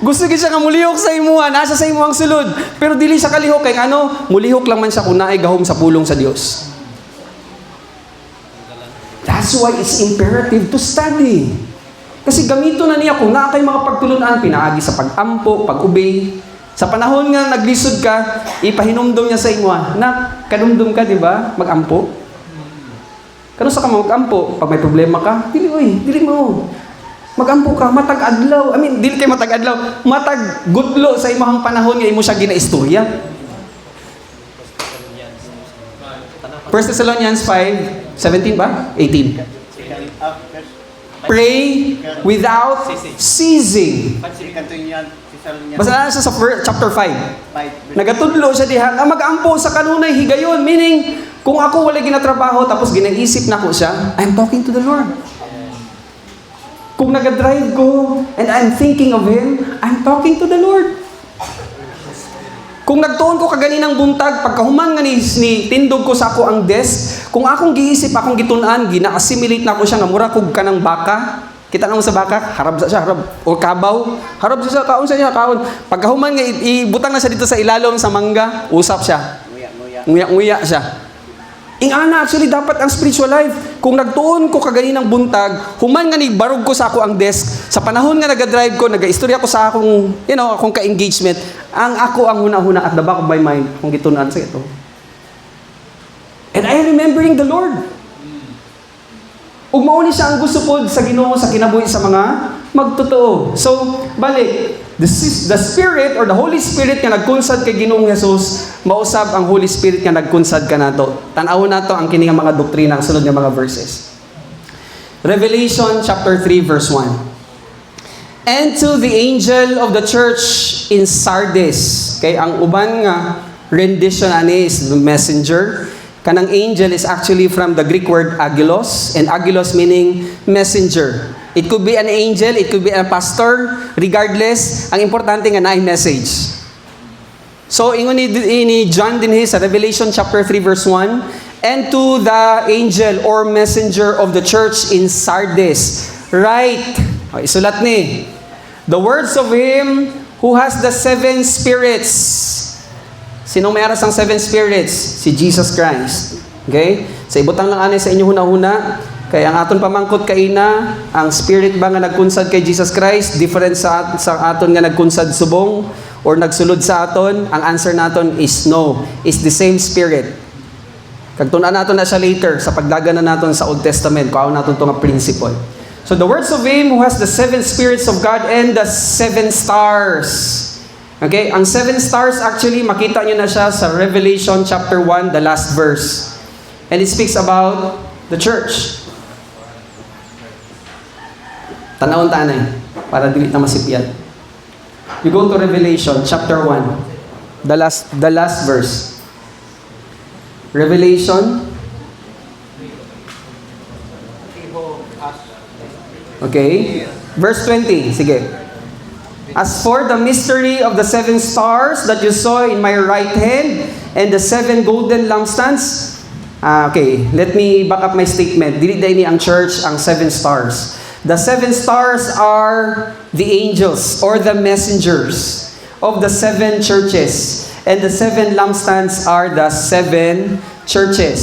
Gusto gid siya nga mulihok sa imuha, nasa sa imuhang sulod. Pero dili siya kalihok kay ano, mulihok lang man siya kung naay gahom sa pulong sa Dios. That's why it's imperative to study. Kasi gamito na niya kung naa kay mga pagtulunan, pinaagi sa pag-ampo, pag-obey. Sa panahon nga naglisod ka, ipahinumdum niya sa imuha, na kanumdum ka, di ba? Mag-ampo. Kano sa ka mag-ampo? Pag may problema ka, dili mo. Mag-ampo ka, matag adlaw. Dili kay matag adlaw, matag gudlo sa imong panahon nga imo siya ginaistorya. 1 Thessalonians 5:17 ba? 18. Pray without ceasing. Basta na siya sa chapter 5. Nagatudlo siya diha, nga mag-ampo sa kanunay higayon. Meaning, kung ako wala ginatrabaho, tapos ginaisip na ko siya, I'm talking to the Lord. Kung nagadrive ko, and I'm thinking of Him, I'm talking to the Lord. Kung nagtuon ko kaganinang buntag, pagkahuman nga ni tindog ko sa ako ang desk, kung akong giisip, akong gitunan, gina-assimilate na ko siya nga mura kog kanang baka. Kita na mo sa baka, harab sa siya, harab. O kabaw, harab sa siya, kaon sa siya, kaon. Pagkahuman nga, ibutang na siya dito sa ilalom sa mangga, usap siya. Nguya siya. Ingana, actually, dapat ang spiritual life. Kung nagtuon ko kaganinang buntag, human nga ni barog ko sa ako ang desk, sa panahon nga nagadrive ko, nag-istorya ko sa akong, akong ka-engagement, ang ako ang huna-huna at the back of my mind, kung gitunan sa ito. And I am remembering the Lord. Ug mauni siya ang gusto pod sa Ginoo sa kinabuhi sa mga magtotoo. So, balik, the Spirit or the Holy Spirit nga nagkunsad kay Ginoong Hesus, mausab ang Holy Spirit nga nagkunsad kanato. Tan-awon nato ang kini nga mga doktrina, ang sunod nga mga verses. Revelation chapter 3 verse 1. And to the angel of the church in Sardis. Kay ang uban nga rendition ani is the messenger. Kanang angel is actually from the Greek word agilos, and agilos meaning messenger. It could be an angel, it could be a pastor, regardless, ang importante nga naay message. So, ingon ni John din sa Revelation chapter 3 verse 1, and to the angel or messenger of the church in Sardis, write, isulat ni, the words of Him who has the 7 spirits. Sinong may aras ang 7 spirits? Si Jesus Christ. Okay? Sa ibutang lang ani sa inyo huna-huna, kaya ang aton pamangkot kaina, ang spirit ba nga nagkunsad kay Jesus Christ, different sa aton nga nagkunsad subong, or nagsulod sa aton, ang answer naton is no. It's the same spirit. Kagtunan naton na siya later, sa pagdagan na naton sa Old Testament, kung naton ito nga principle. So the words of Him who has the 7 spirits of God and the 7 stars. Okay, ang 7 stars actually, makita nyo na siya sa Revelation chapter 1, the last verse. And it speaks about the church. Tanawon tanay, para dili na masipyan. You go to Revelation chapter 1, the last verse. Revelation. Okay, verse 20, sige. As for the mystery of the 7 stars that you saw in my right hand and the 7 golden lampstands. Okay, let me back up my statement. Dili day ni ang church ang 7 stars. The 7 stars are the angels or the messengers of the 7 churches. And the 7 lampstands are the 7 churches.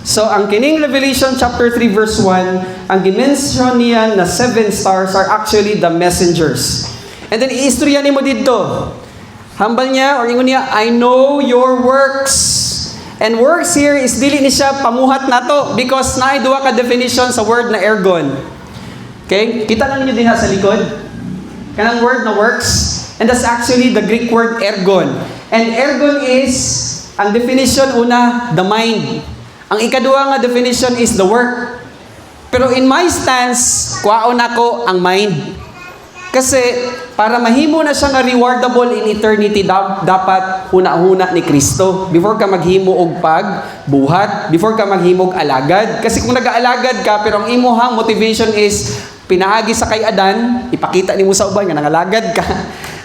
So, ang kining Revelation chapter 3 verse 1, ang dimension niya na 7 stars are actually the messengers. And then, iistorya ni mo dito. Hambal niya, or ingon niya, I know your works. And works here is dili ni siya pamuhat nato because naay duha ka definition sa word na ergon. Okay? Kita lang niyo din sa likod. Kanang word na works. And that's actually the Greek word ergon. And ergon is, ang definition una, the mind. Ang ikaduha nga definition is the work. Pero in my stance, kuhaon ako ang mind. Kasi, para mahimo na siya nga rewardable in eternity, dapat huna-huna ni Kristo. Before ka maghimo og pagbuhat, before ka maghimo og alagad. Kasi kung nag-aalagad ka, pero ang imuhang motivation is, pinaagi sa kay Adan, ipakita nimo sa uban nga nangalagad ka.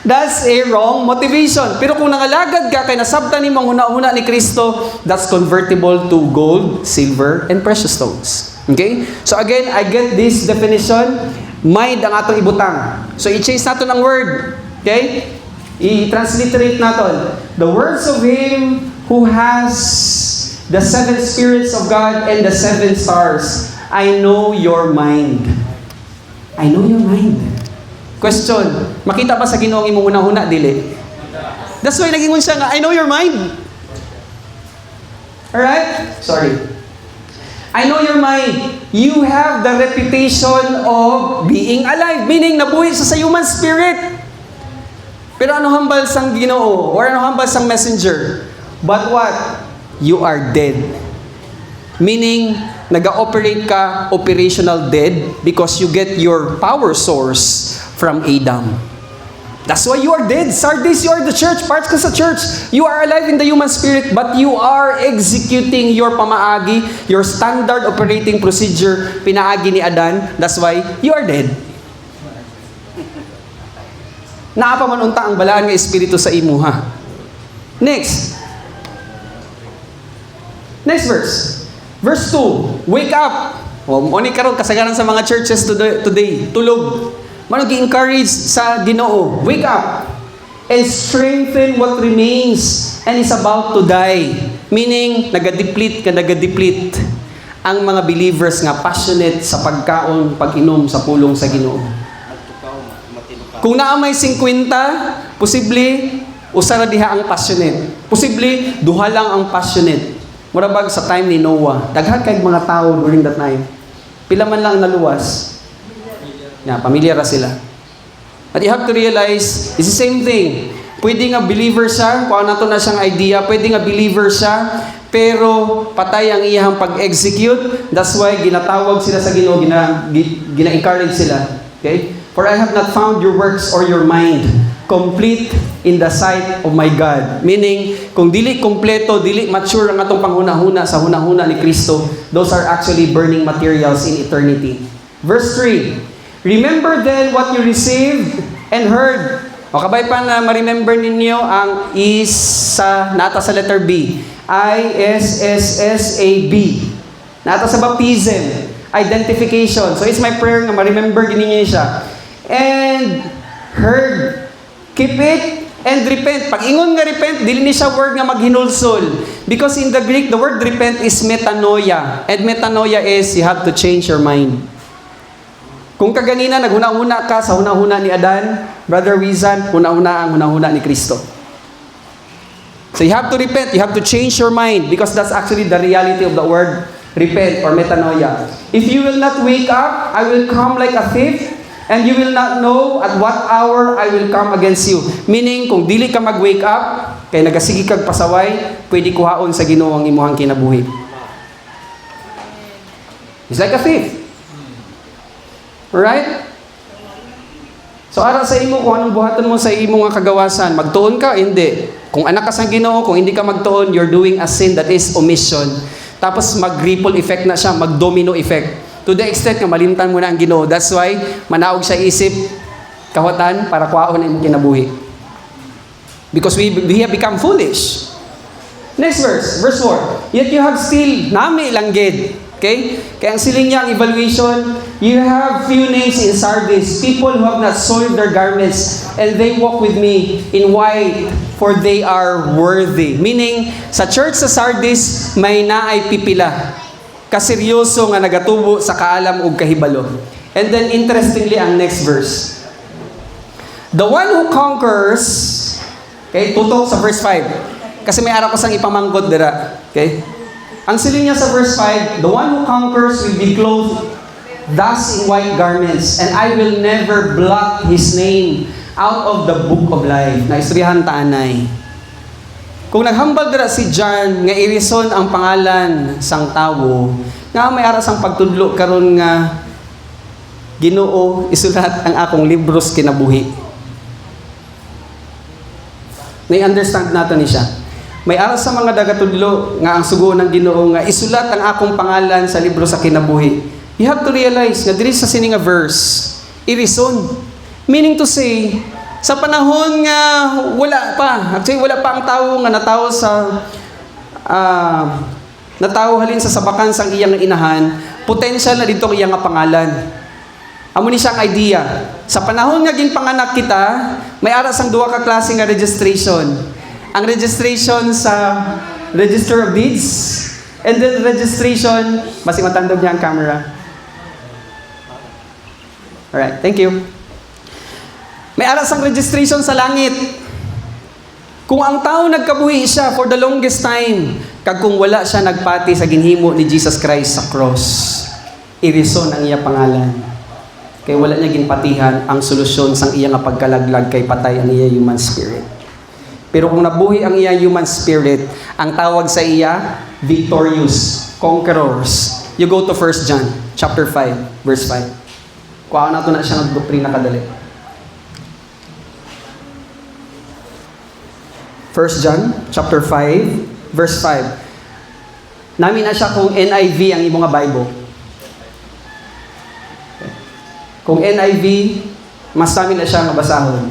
That's a wrong motivation. Pero kung nangalagad ka kay nasabtan ni mong huna-huna ni Kristo, that's convertible to gold, silver, and precious stones. Okay? So again, I get this definition. Mind ang atong ibutang. So i-change natin ang word. Okay? I-transliterate natin. The words of Him who has the 7 spirits of God and the 7 stars. I know your mind. I know your mind. Question, makita ba sa Ginoong imong una-una, dili? That's why naging siya nga, I know your mind. Alright? Sorry. I know your mind. You have the reputation of being alive, meaning nabuhi sa human spirit. Pero ano hambal sang Ginoo? Or ano hambal sang messenger? But what? You are dead. Meaning, nag-operate ka operational dead because you get your power source from Adam. That's why you are dead. Sardis, you are the church. Parts ka sa church. You are alive in the human spirit, but you are executing your pamaagi, your standard operating procedure, pinaagi ni Adan. That's why you are dead. Naapamanunta ang balaan nga espiritu sa imuha. Next. Next verse. Verse 2. Wake up. Oni karon kasagaran sa mga churches today. Tulog. Mano gi-encourage sa Ginoo. Wake up and strengthen what remains and is about to die. Meaning, nagadeplete ang mga believers nga passionate sa pagkaon, pag-inom sa pulong sa Ginoo. Kung naa may 50, posible usara diha ang passionate. Posible duha lang ang passionate. Murabag sa time ni Noah, daghan kay mga tao during that time. Pila man lang naluwas. Pamilya ra sila. But you have to realize, it's the same thing. Pwede nga believer siya, kung ano na siyang idea, pwede nga believer siya, pero patay ang iyang pag-execute. That's why ginatawag sila sa Ginoo, gina-encourage sila. Okay? For I have not found your works or your mind complete in the sight of my God. Meaning, kung dili kompleto, dili mature ang atong panghuna-huna sa hunahuna ni Kristo, those are actually burning materials in eternity. Verse 3. Remember then what you received and heard. O kabay pa na ma-remember ninyo ang isa nata sa letter B. ISSSAB. Nata sa baptism. Identification. So it's my prayer nga ma-remember ninyo siya. And heard. Keep it and repent. Pag ingon nga repent, dili ni siya word nga maghinulsol. Because in the Greek, the word repent is metanoia. And metanoia is you have to change your mind. Kung kaganina naghuna-huna ka sa huna-huna ni Adan, Brother Wizan, huna-huna ang huna-huna ni Kristo. So you have to repent, you have to change your mind because that's actually the reality of the word repent or metanoia. If you will not wake up, I will come like a thief and you will not know at what hour I will come against you. Meaning, kung dili ka mag-wake up, kay nagasigi kag pasaway, pwede kuhaon sa Ginoo ang imuhang kinabuhi. It's like a thief. Alright? So, ara sa imo, kung anong buhaton mo sa imo nga kagawasan, magtuon ka? Hindi. Kung anak ka sa Ginoo, kung hindi ka magtuon, you're doing a sin that is omission. Tapos, mag-ripple effect na siya, mag-domino effect. To the extent nga malimtan mo na ang Ginoo. That's why, manaog sa isip, kawatan, para kuhaon na imong kinabuhi. Because we have become foolish. Next verse, verse 4. Yet you have still nami langged. Okay? Kaya ang siling niya, ang evaluation, you have few names in Sardis, people who have not soiled their garments, and they walk with me in white, for they are worthy. Meaning, sa church sa Sardis, may naay pipila. Kaseryoso nga nagatubo sa kaalam ug kahibalo. And then, interestingly, ang next verse. The one who conquers, okay, tutok sa verse 5. Kasi may araw ko sang ipamangkot dira. Okay? Ang siling niya sa verse 5, the one who conquers will be clothed thus in white garments, and I will never blot his name out of the book of life. Na istoryahan taanay. Kung naghambal dira si John, nga irison ang pangalan sang tawo, nga may aras ang pagtudlo karon nga Ginoo isulat ang akong libros kinabuhi. Nai-understand nato ni siya. May aras sa mga dagatudlo nga ang sugo ng Ginoo nga isulat ang akong pangalan sa libro sa kinabuhi. You have to realize nga diri sa sininga verse, irison. Meaning to say, Sa panahon nga wala pa, actually wala pa ang tao nga natawo sa natawo halin sa sabakan sang iyang inahan, potential na dito ang iyang nga pangalan. Amo ni siyang idea. Sa panahon nga ginpanganak kita, may ara sang duha ka klase nga registration. Ang registration sa Register of Deeds, and then registration, basi matandog niya ang camera. Alright, thank you. May aras ang registration sa langit. Kung ang tao nagkabuhi siya for the longest time, kag kung wala siya nagpati sa ginhimo ni Jesus Christ sa cross, irison ang iya pangalan. Kay wala niya ginpatihan ang solusyon sang iya nga pagkalaglag kay patay ang iya human spirit. Pero kung nabuhi ang iya human spirit, ang tawag sa iya, victorious, conquerors. You go to 1 John chapter 5, verse 5. Kuha na ito na siya ng doktrina kadali. 1 John chapter 5, verse 5. Namin na siya kung NIV ang imong nga Bible. Kung NIV, mas namin na siya nga basahon.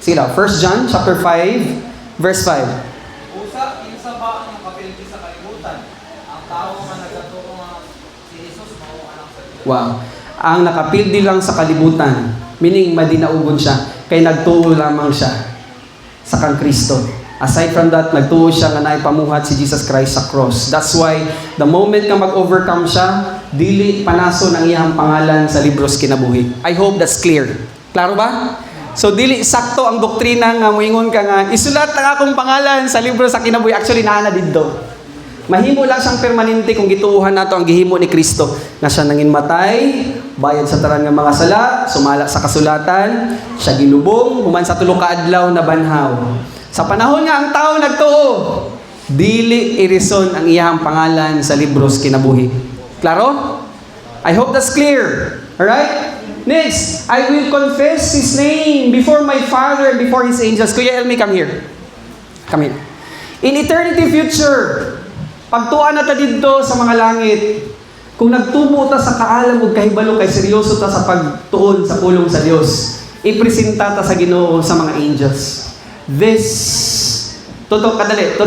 Sige daw, 1 John chapter 5, verse 5. Usa, kinsaba ang kapildi sa kalibutan. Ang tao nga nagkaturo nga si Jesus mao anak sa Dios. Wow. Ang nakapildi lang sa kalibutan, meaning madinaugon siya, kay nagtuo lamang siya sa kang Kristo. Aside from that, nagtuo siya nga naipamuhat si Jesus Christ sa cross. That's why, the moment nga mag-overcome siya, dili panaso ng iyang pangalan sa libros kinabuhi. I hope that's clear. Klaro ba? So, dili sakto ang doktrina nga moingon ka nga, isulat lang akong pangalan sa libro sa kinabuhi. Actually, naana dito. Mahimo lang siyang permanente kung gituuhan nato ang gihimo ni Kristo. Na siya nangin matay, bayad sa taran nga mga sala, sumala sa kasulatan, siya ginubong, human sa tulo ka adlaw na banhaw. Sa panahon nga ang tao nagtuo, dili irison ang iyang pangalan sa libros kinabuhi. Klaro? I hope that's clear. Alright? Next, I will confess His name before my Father and before His angels. Kuya Elmi, come here. Come here. In eternity future, pagtuan na ta dito sa mga langit, kung nagtubo ta sa kaalam ug kahibalo kay seryoso ta sa pagtuon sa pulong sa Dios, ipresenta ta sa Ginoo sa mga angels. This tutok kadali.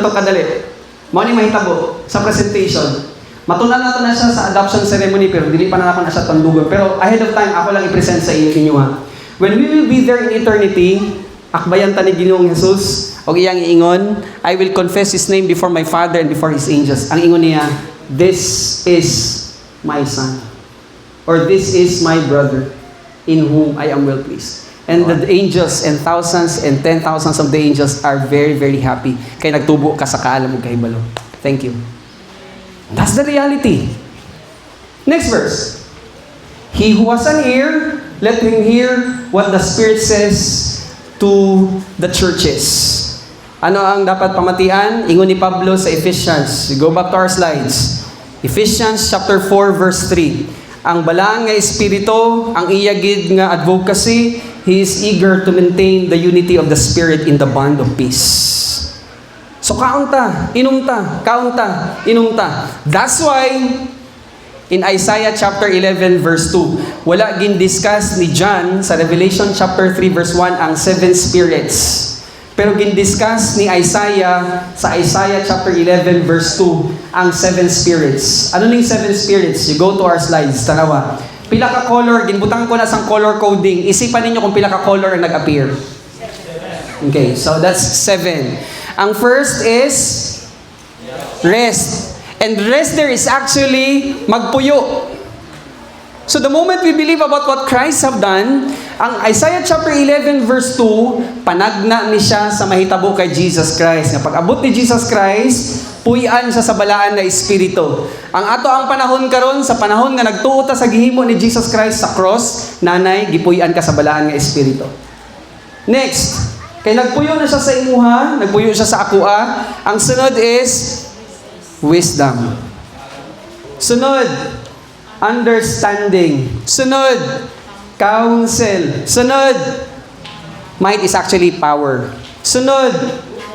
Mao ni mahitabo sa presentation. Matunan nato na siya sa adoption ceremony pero dili pa na ako na siya tandugon. Pero ahead of time ako lang i-present sa inyo ha. When we will be there in eternity, akbayan ta ni Ginoong Jesus og iyang iingon, I will confess His name before my Father and before His angels. Ang ingon niya, this is my son, or this is my brother, in whom I am well pleased. And the angels and thousands and 10,000 of the angels are very, very happy kay nagtubo ka sa kaalam ug kahibalo. Thank you. That's the reality. Next verse. He who has an ear, let him hear what the Spirit says to the churches. Ano ang dapat pamatian? Ingon ni Pablo sa Ephesians. Go back to our slides. Ephesians chapter 4 verse 3. Ang balaan nga espiritu, ang iyagid nga advocacy, he is eager to maintain the unity of the Spirit in the bond of peace. So kaunta, inumta, kaunta, inumta. That's why in Isaiah chapter 11 verse 2, wala gin-discuss ni John sa Revelation chapter 3 verse 1 ang 7 spirits. Pero gin-discuss ni Isaiah sa Isaiah chapter 11 verse 2 ang 7 spirits. Ano ning 7 spirits? You go to our slides, tanawa. Pila ka color, ginbutang ko na sang color coding. Isipan ninyo kung pila ka color ang nag-appear. Okay, so that's 7. Ang first is rest. And rest there is actually magpuyo. So the moment we believe about what Christ have done, ang Isaiah chapter 11 verse 2, panagna ni siya sa mahitabo kay Jesus Christ. Nga pag-abot ni Jesus Christ, puy-an siya sa balaan na espiritu. Ang ato ang panahon karon, sa panahon nga nagtuo ta sa gihimo ni Jesus Christ sa cross, nanay, gipuy-an ka sa balaan nga espiritu. Next, kay nagpuyo na siya sa imuha, nagpuyo siya sa akua, ang sunod is wisdom. Sunod, understanding. Sunod, counsel. Sunod, might is actually power. Sunod,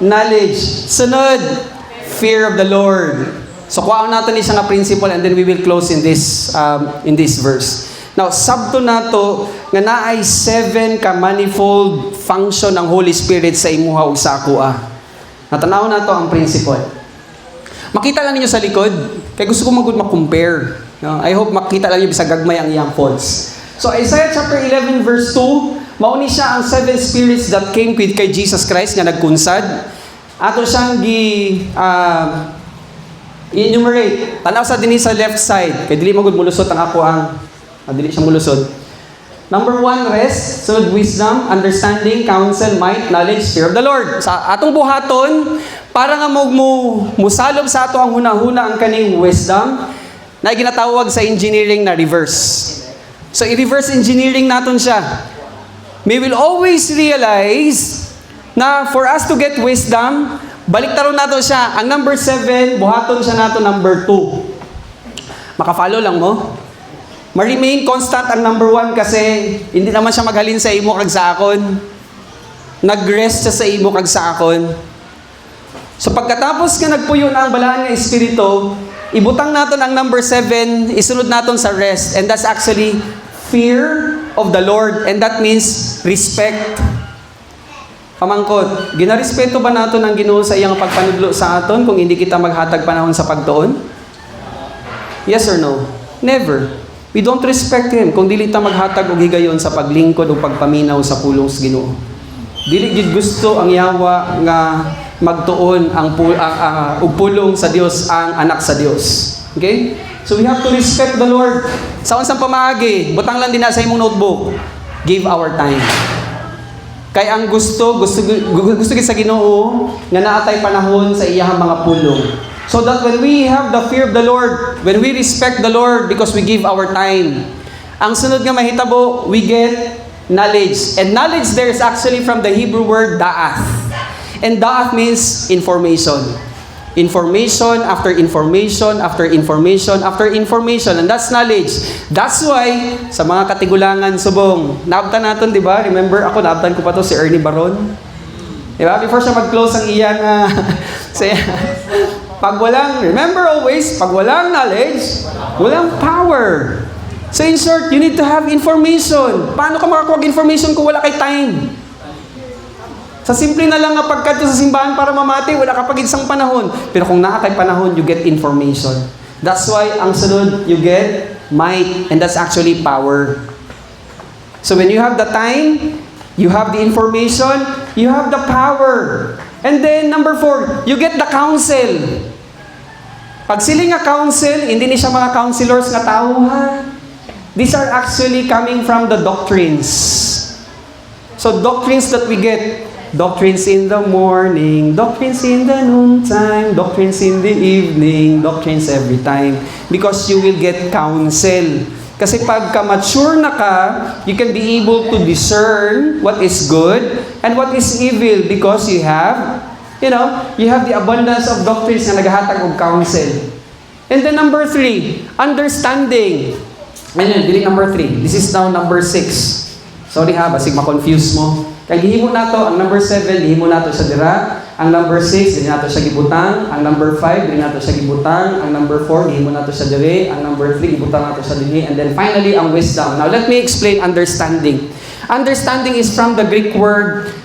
knowledge. Sunod, fear of the Lord. So kuha natin isang principle and then we will close in this verse. Now, sabto nato nga naay 7 ka manifold function ng Holy Spirit sa imuha ug sa ako. Natanaw nato ang principle. Makita lang ninyo sa likod, kay gusto ko mag-compare. No? I hope makita lang niyo bisag gagmay ang iyang fonts. So Isaiah chapter 11 verse 2, mauni siya ang 7 spirits that came with kay Jesus Christ nga nagkunsad. Ato siyang enumerate. Tanaw sa dinhi sa left side, kay dili magud mulusot ang ako ang dili siya mulusot. Number 1, rest, sunod wisdom, understanding, counsel, might, knowledge, fear of the Lord. Sa atong buhaton, para nga musalob sa ato ang hunahuna ang kaning wisdom, na ginatawag sa engineering na reverse. So, i-reverse engineering naton siya. We will always realize na for us to get wisdom, baliktaron nato siya. Ang number 7, buhaton siya nato number 2. Maka-follow lang mo. Ma-remain constant ang number 1 kasi hindi naman siya maghalin sa imo kag sa akon. Nag-rest siya sa imo kag sa akon. So pagkatapos nga nagpuyo na ang balaan nga espiritu, ibutang naton ang number 7, isunod naton sa rest. And that's actually fear of the Lord. And that means respect. Pamangkot, ginarespeto ba naton ang Ginoo sa iyang pagpanudlo sa aton kung hindi kita maghatag panahon sa pagtuon? Yes or no? Never. We don't respect Him kung dili ta maghatag og higayon sa paglingkod o pagpaminaw sa pulong sa Ginoo. Dili gid gusto ang Yawa nga magtuon ang pulong sa Dios ang anak sa Dios. Okay? So we have to respect the Lord. Sa unsang pamaagi, butang lang din na sa imong notebook. Give our time. Kay ang gusto gid sa Ginoo nga naatay panahon sa iyahang mga pulong. So that when we have the fear of the Lord, when we respect the Lord because we give our time, ang sunod nga mahitabo, we get knowledge. And knowledge there is actually from the Hebrew word da'ath. And da'ath means information. Information after information after information after information. And that's knowledge. That's why, sa mga katigulangan subong, naabtan natin, di ba? Remember, ako naabtan ko pa to si Ernie Baron. Di ba? Before siya mag-close ang iyang pag walang knowledge, walang power. So in short, you need to have information. Paano ka makakuha ng information kung wala kay time? Sa simple na lang nga pagkadto sa simbahan para mamati, wala ka pag-isang panahon. Pero kung naa kay panahon, you get information. That's why, ang sunod, you get might. And that's actually power. So when you have the time, you have the information, you have the power. And then, number 4, you get the counsel. Pag sila nga counsel, hindi ni siya mga counselors nga tao, ha? These are actually coming from the doctrines. So, doctrines that we get. Doctrines in the morning, doctrines in the noontime, doctrines in the evening, doctrines every time. Because you will get counsel. Kasi pagka mature na ka, you can be able to discern what is good and what is evil because you have the abundance of doctrines na naghahatag og counsel. And then number 3, understanding. Ayun, dili number 3. This is now number 6. Sorry ha, basig ma-confuse mo. Kaya gihimo nato ang number 7, gihimo nato sa dira. Ang number 6, dili nato siya gibutang. Ang number 5, dili nato siya gibutang. Ang number 4, gihimo nato sa dire. Ang number 3, gibutang nato sa dinhi. And then finally, ang wisdom. Now, let me explain understanding. Understanding is from the Greek word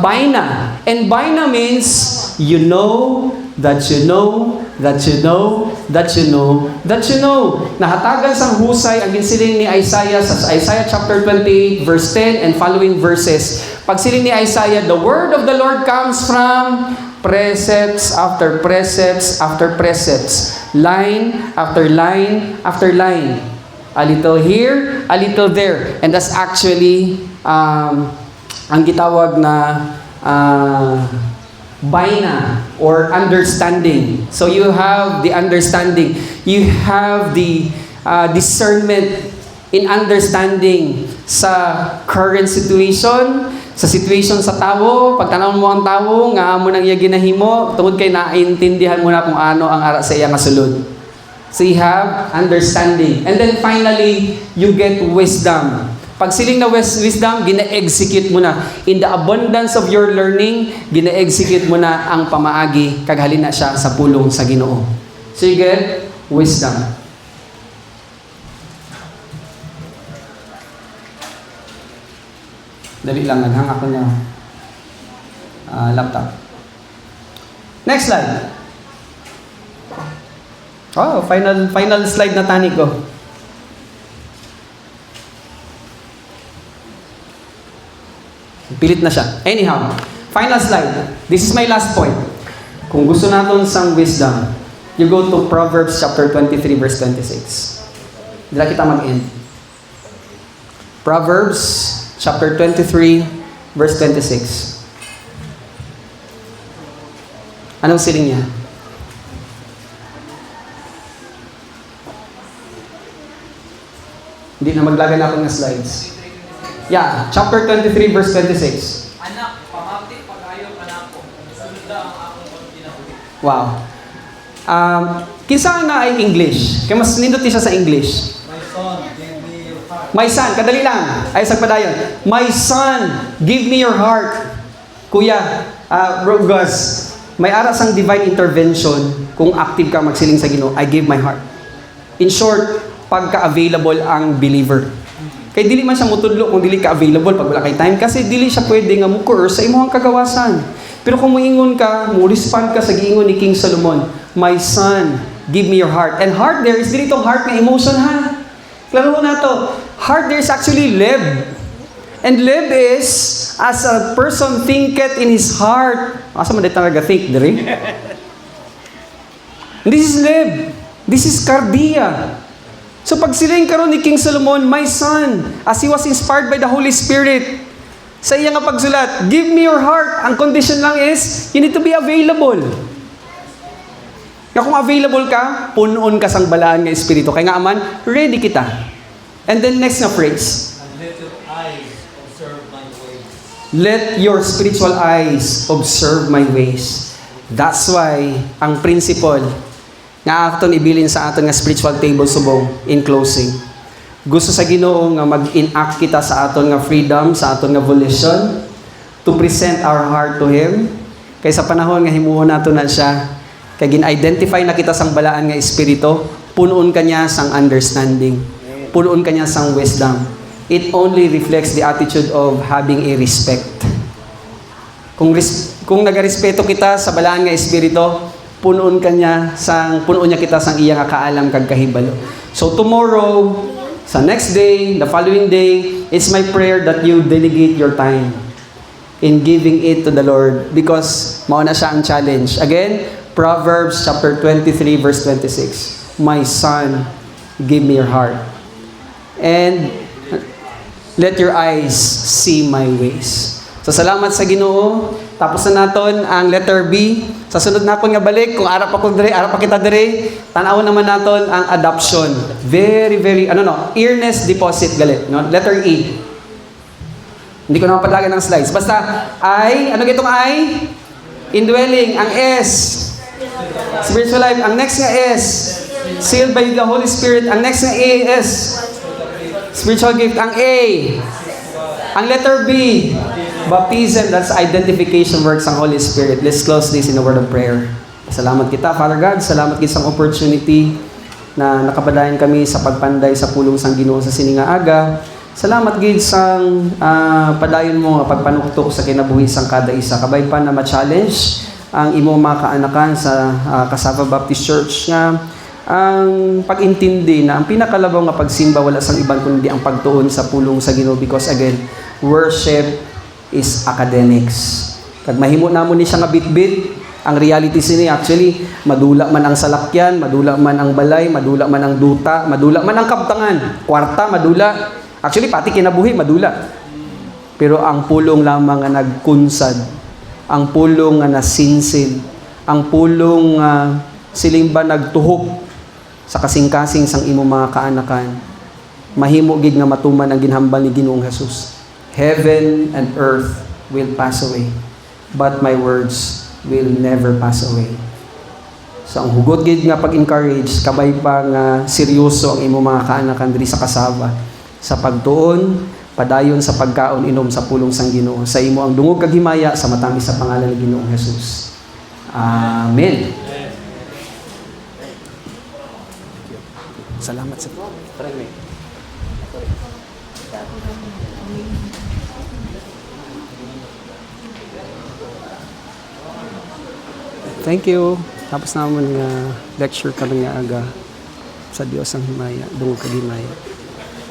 baina. And baina means you know, that you know, that you know, that you know, that you know. Nahatagan sang husay ang ginsiling ni Isaiah sa Isaiah chapter 28 verse 10 and following verses. Pagsiling ni Isaiah, the word of the Lord comes from precepts after precepts after precepts, line after line after line. A little here, a little there. And that's actually ang gitawag na baina or understanding. So you have the understanding. You have the discernment in understanding sa current situation, sa situation sa tao. Pagtanaw mo ang tao, nga amo nang iya ginahimo, tungod kay naintindihan mo na kung ano ang ara sa iya nga sulod. So you have understanding. And then finally, you get wisdom. Pag siling na wisdom, gina-execute mo na. In the abundance of your learning, gina-execute mo na ang pamaagi, kaghalin na siya sa pulong sa Ginoo. So you get wisdom. Dali lang, naghang ako na laptop. Next slide. Oh, final slide na tani ko. Pilit na siya. Anyhow, final slide. This is my last point. Kung gusto natin sang wisdom, you go to Proverbs chapter 23 verse 26. Dila kita mag-end. Proverbs chapter 23 verse 26. Anong siling niya? Hindi na maglagay na ako ng slides. Yeah, chapter 23 verse 26. Anak, pamati pag-ayo ka na ako. Sunod na ang akong pagkinabuhi. Wow. Kinsa na ay English? Kaya mas nindot siya sa English. My son, give me your heart. My son, kadali lang. Ay, sagpadayon. My son, give me your heart. Kuya, Gus, may aras ang divine intervention kung active ka magsiling sa Ginoo. I give my heart. In short, pagka-available ang believer. Kaya dili man siya mutudlo kung dili ka available pag wala kay time kasi dili siya pwede nga mukur sa imong kagawasan. Pero kung moingon ka, mo respond ka sa giingon ni King Solomon, my son, give me your heart. And heart there is dili tong heart nga emotion ha. Klaro na to. Heart there is actually leb. And leb is as a person thinketh in his heart. Asa man dito nag-think diri? This is leb. This is cardia. So pag siling karon ni King Solomon, my son, as he was inspired by the Holy Spirit, sa iya nga pagsulat, give me your heart. Ang condition lang is, you need to be available. Kaya kung available ka, punuon ka sang balaan nga Espiritu. Kaya nga aman, ready kita. And then next na phrase. And let your eyes observe my ways. Let your spiritual eyes observe my ways. That's why, ang principle, nga aton ibilin sa aton nga spiritual table subong in closing. Gusto sa Ginoo nga mag-enact kita sa aton nga freedom, sa aton nga volition to present our heart to Him. Kay sa panahon nga himuon nato na siya, kay gin-identify na kita sang balaan nga espiritu, punuon kanya sang understanding. Punuon kanya sang wisdom. It only reflects the attitude of having a respect. Kung nagarespeto kita sa balaan nga espiritu, punuon niya kita sang iya nga kaalam kag kahibalo. So tomorrow, sa next day, the following day, it's my prayer that you delegate your time in giving it to the Lord because mao na siya ang challenge. Again, Proverbs chapter 23 verse 26. My son, give me your heart. And let your eyes see my ways. So salamat sa Ginoo. Tapos na naton ang letter B. Sa sunod na nga balik, kung arap ako dire, arap pa kita dire, tanaw naman naton ang adoption. Very, earnest deposit galit. No? Letter E. Hindi ko naman padlagan ng slides. Basta, I, ano gitong I? Indwelling. Ang S, spiritual life. Ang next nga S, sealed by the Holy Spirit. Ang next nga A, S, spiritual gift. Ang A, ang letter B, baptism, that's identification works ng Holy Spirit. Let's close this in a word of prayer. Salamat kita, Father God. Salamat kita sa opportunity na nakapadayon kami sa pagpanday sa pulong sang Ginoo sa sininga aga. Salamat gid sang padayon mo nga pagpanuktok sa kinabuhi sang kada isa. Kabay pa na ma-challenge ang imong mga kaanakan sa Cassava Baptist Church nga ang pag-intindi na ang pinakalabaw nga pagsimba wala sang iban kundi ang pagtuon sa pulong sa Ginoo because again, worship is academics. Kag mahimo namon ni siya nga bitbit, ang reality sini actually madula man ang salakyan, madula man ang balay, madula man ang duta, madula man ang kabtangan, kwarta madula. Actually pati kinabuhi madula. Pero ang pulong lamang nga nagkunsad, ang pulong nga nasinsin, ang pulong siling ba nagtuhok sa kasing-kasing sang imo mga kaanakan. Mahimo gid nga matuman ang ginhambal ni Ginoong Hesus. Heaven and earth will pass away, but my words will never pass away. So ang hugot gid nga pag-encourage, kabay pa nga seryoso ang imo mga kaanakan diri sa Cassava. Sa pagtuon, padayon sa pagkaon inom sa pulong sang Ginoo. Sa imo ang dungog kag himaya sa matamis sa pangalan ni Ginoong Hesus. Amen. Salamat sa Thank you. Tapos naman nga lecture ka nga aga sa Diyos ang himaya, dungog kag himaya.